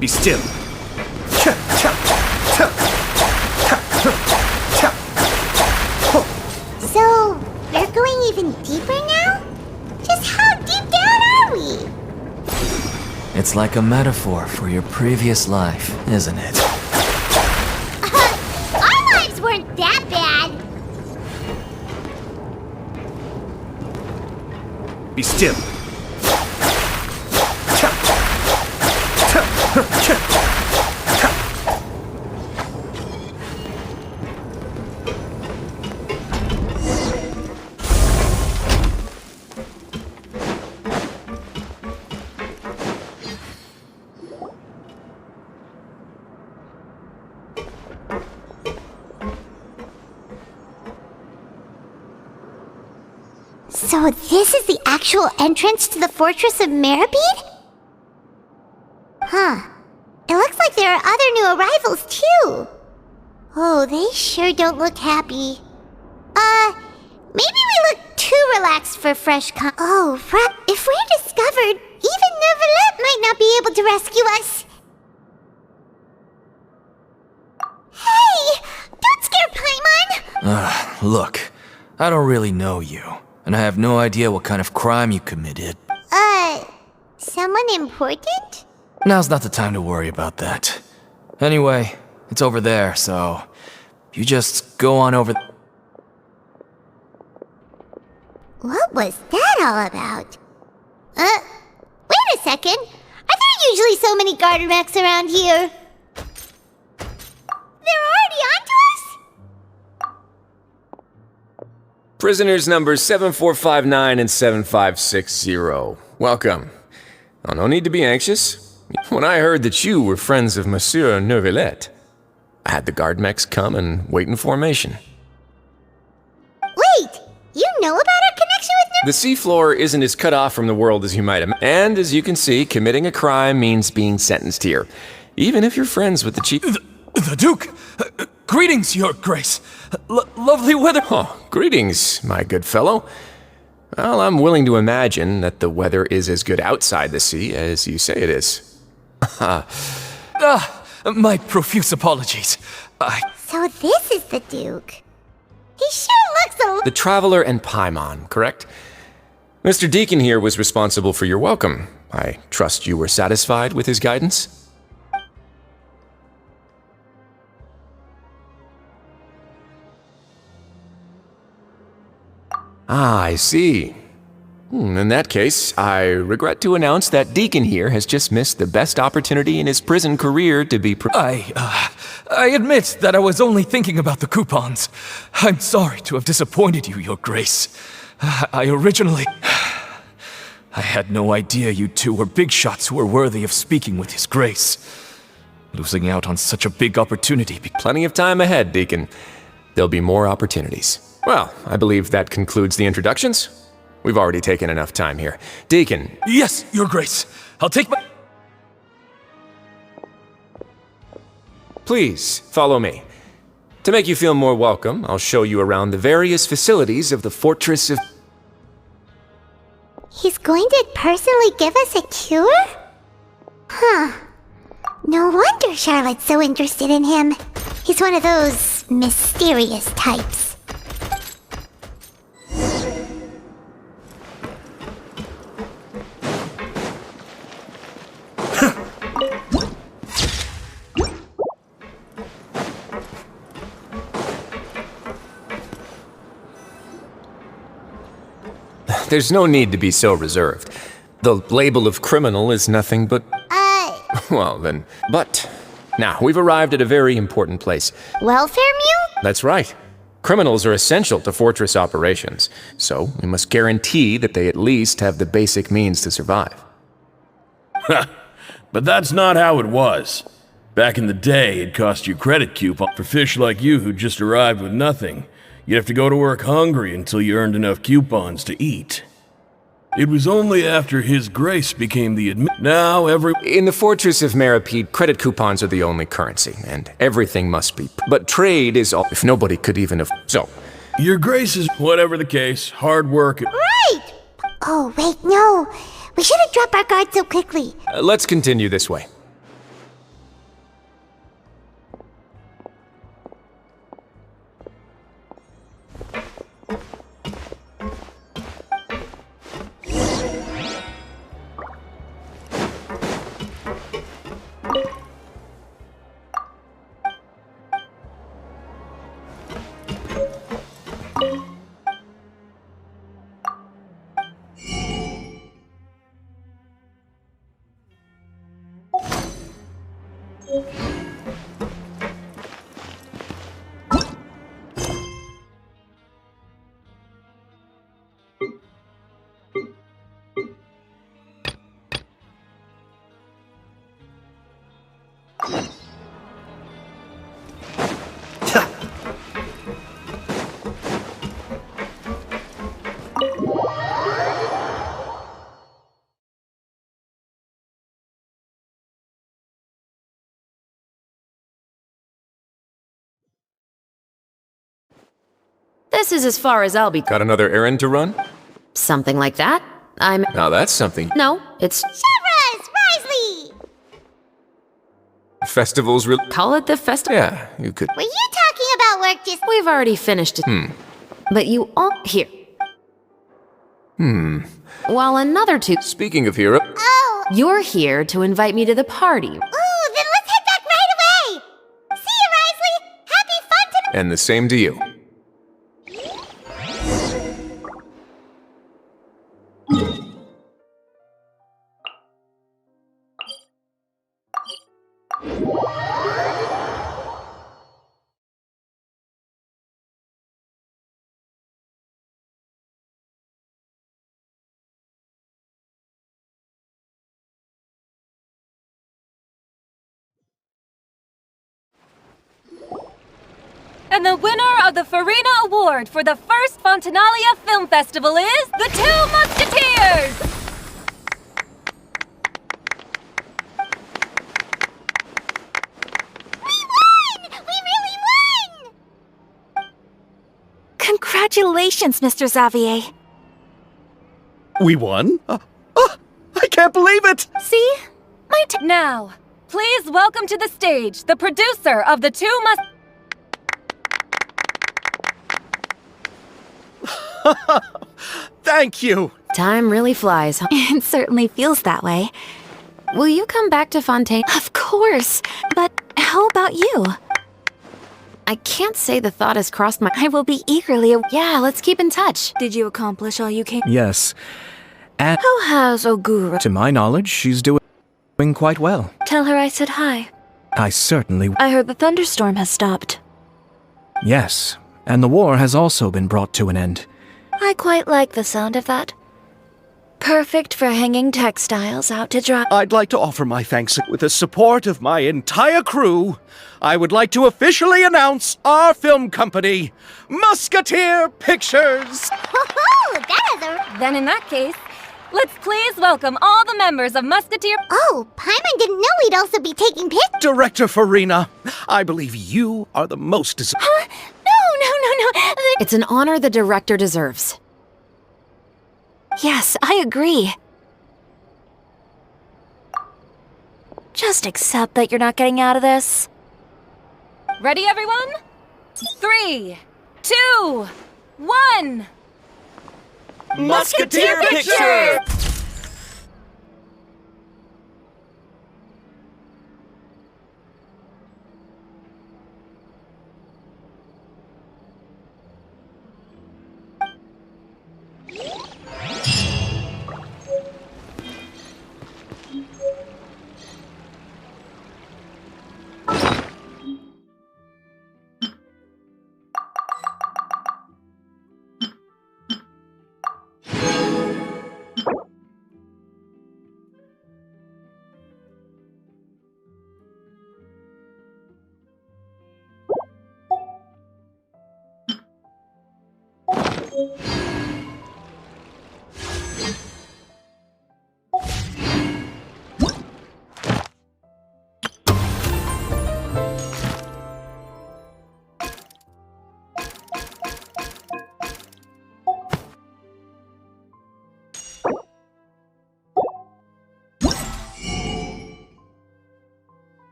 Be still. So, we're going even deeper now? Just how deep down are we? It's like a metaphor for your previous life, isn't it? Our lives weren't that bad. Be still. So this is the actual entrance to the Fortress of Meribed? Huh. It looks like there are other new arrivals, too. Oh, they sure don't look happy. Maybe we look too relaxed for fresh Oh, right. If we're discovered, even Neuvillette might not be able to rescue us. Hey! Don't scare Paimon! Look, I don't really know you, and I have no idea what kind of crime you committed. Someone important? Now's not the time to worry about that. Anyway, it's over there, so you just go on over. What was that all about? Wait a second. Are there usually so many garter mechs around here? They're already onto us? Prisoners numbers 7459 and 7560. Welcome. Oh, no need to be anxious. When I heard that you were friends of Monsieur Neuvillette, I had the guard mechs come and wait in formation. Wait! You know about our connection with The seafloor isn't as cut off from the world as you might imagine. And as you can see, committing a crime means being sentenced here. Even if you're friends with the chief. The Duke! Greetings, Your Grace. Lovely weather. Oh, greetings, my good fellow. Well, I'm willing to imagine that the weather is as good outside the sea as you say it is. My profuse apologies. So this is the Duke. He sure looks a The Traveler and Paimon, correct? Mr. Deacon here was responsible for your welcome. I trust you were satisfied with his guidance? Ah, I see. In that case, I regret to announce that Deacon here has just missed the best opportunity in his prison career to be I admit that I was only thinking about the coupons. I'm sorry to have disappointed you, Your Grace. I had no idea you two were big shots who were worthy of speaking with His Grace. Losing out on such a big opportunity. Plenty of time ahead, Deacon. There'll be more opportunities. Well, I believe that concludes the introductions. We've already taken enough time here. Deacon. Yes, Your Grace. I'll take my... Please, follow me. To make you feel more welcome, I'll show you around the various facilities of the Fortress of... He's going to personally give us a cure? Huh. No wonder Charlotte's so interested in him. He's one of those mysterious types. There's no need to be so reserved. The label of criminal is nothing but... Well, then... But... Now, we've arrived at a very important place. Welfare mule? That's right. Criminals are essential to Fortress operations, so we must guarantee that they at least have the basic means to survive. But that's not how it was. Back in the day, it cost you credit coupon for fish like you who just arrived with nothing. You'd have to go to work hungry until you earned enough coupons to eat. It was only after His Grace became the Now In the Fortress of Meribed, credit coupons are the only currency, and everything must be... But trade is all... If nobody could even have... So... Your Grace is... Whatever the case, hard work... Right! Oh, wait, no. We shouldn't drop our guard so quickly. Let's continue this way. This is as far as I'll be. Got another errand to run? Something like that. I'm. Now that's something. No, it's. Shavras! Risley! Festivals real. Call it the festival. Yeah, you could. Were you talking about work just— We've already finished it. But you all. Here. While another two. Speaking of hero. Oh! You're here to invite me to the party. Ooh, then let's head back right away! See you, Risley! Happy fun to— And the same to you. And the winner of the Farina Award for the first Fontanalia Film Festival is the Two Musketeers! We won! We really won! Congratulations, Mr. Xavier. We won? I can't believe it! See? Now, please welcome to the stage the producer of the Two Musketeers. Thank you! Time really flies, huh? It certainly feels that way. Will you come back to Fontaine? Of course. But how about you? I can't say the thought has crossed my. I will be eagerly. Yeah, let's keep in touch. Did you accomplish all you came? Yes. And How has Ogura? to my knowledge, she's doing quite well. Tell her I said hi. I certainly. I heard the thunderstorm has stopped. Yes. And the war has also been brought to an end. I quite like the sound of that. Perfect for hanging textiles out to dry. I'd like to offer my thanks with the support of my entire crew. I would like to officially announce our film company, Musketeer Pictures. Then in that case, let's please welcome all the members of Musketeer. Oh, Paimon didn't know we'd also be taking pictures. Director Farina, I believe you are the most Huh? No. It's an honor the director deserves. Yes, I agree. Just accept that you're not getting out of this. Ready, everyone? 3, 2, 1. Musketeer Pictures!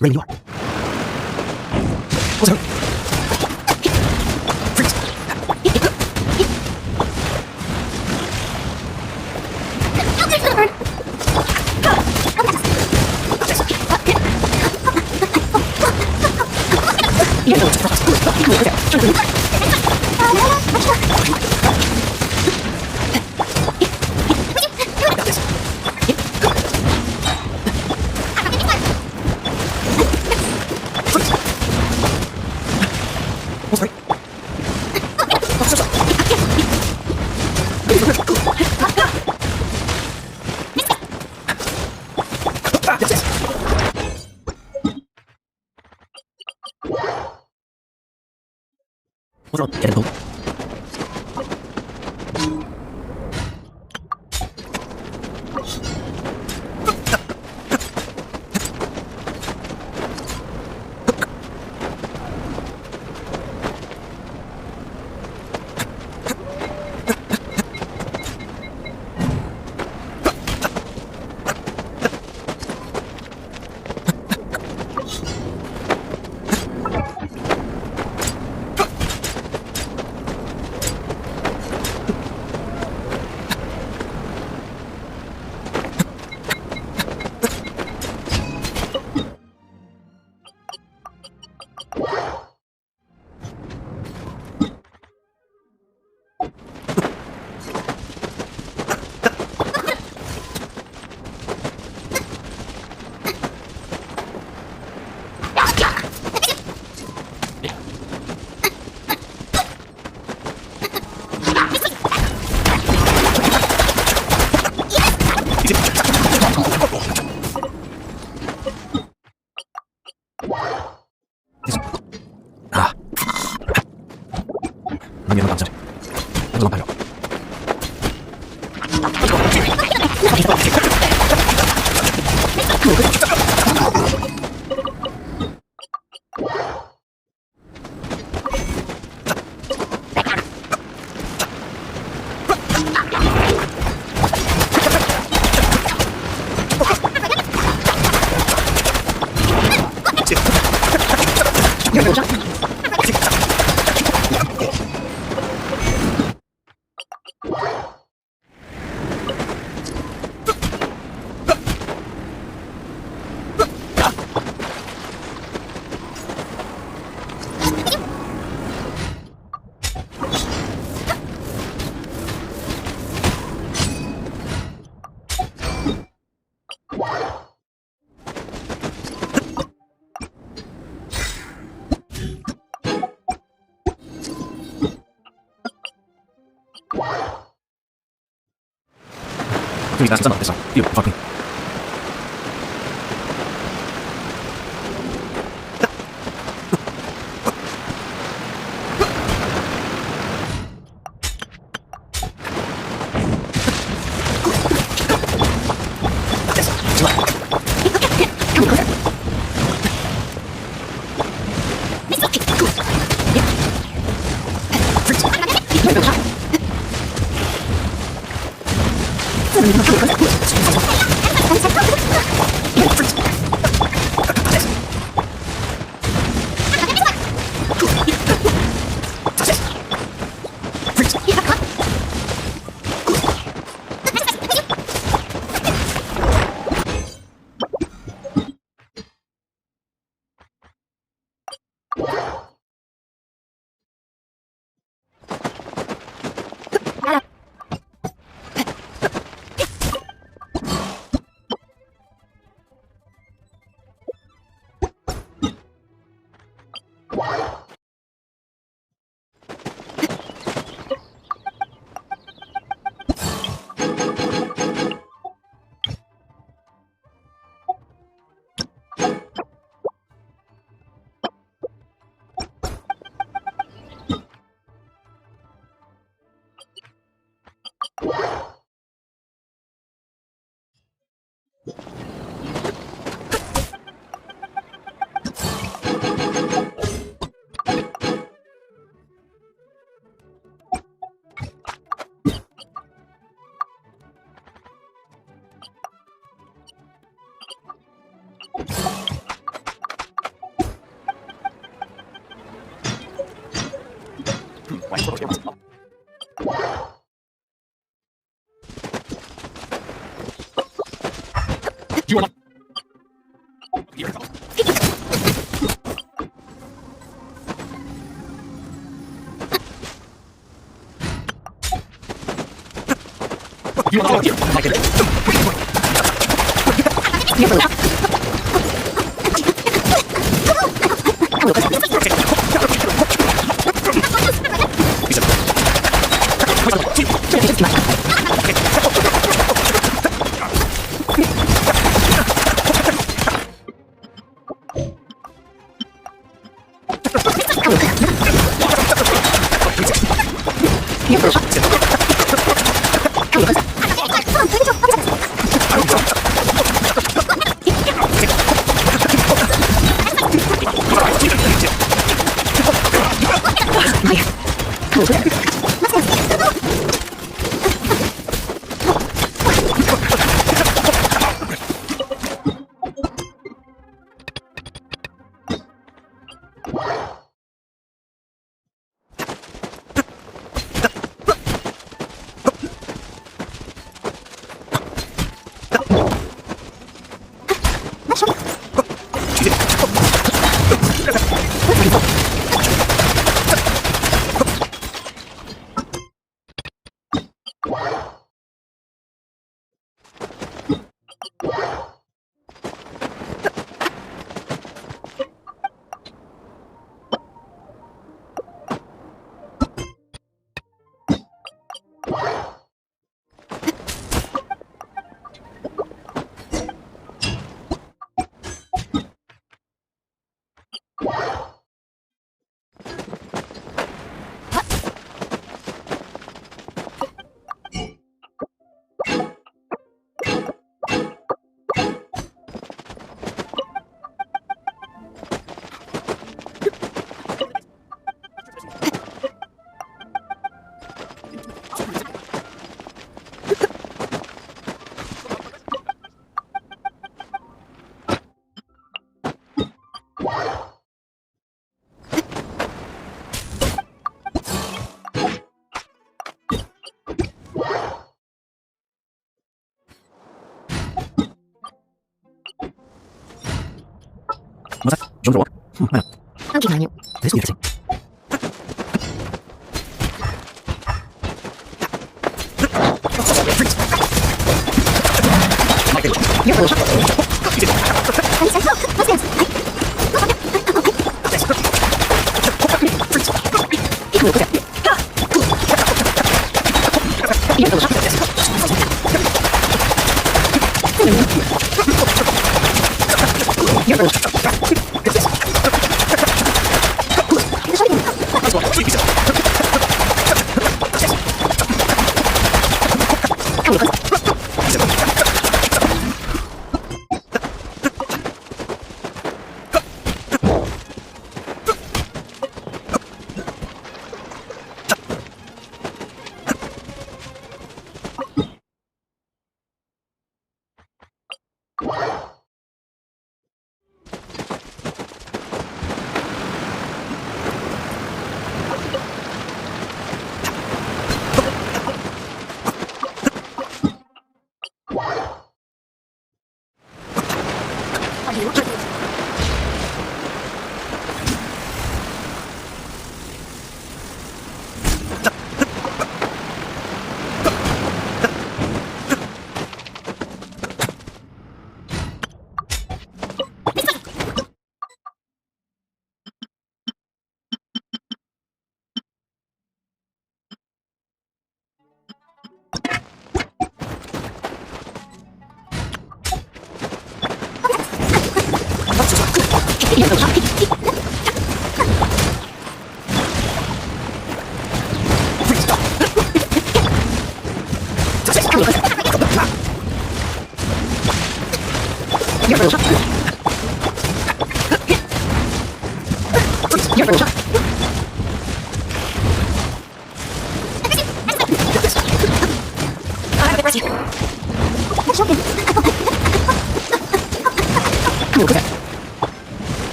Rain, you are. What's up? What's wrong? Get it, Bolt. You're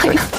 You're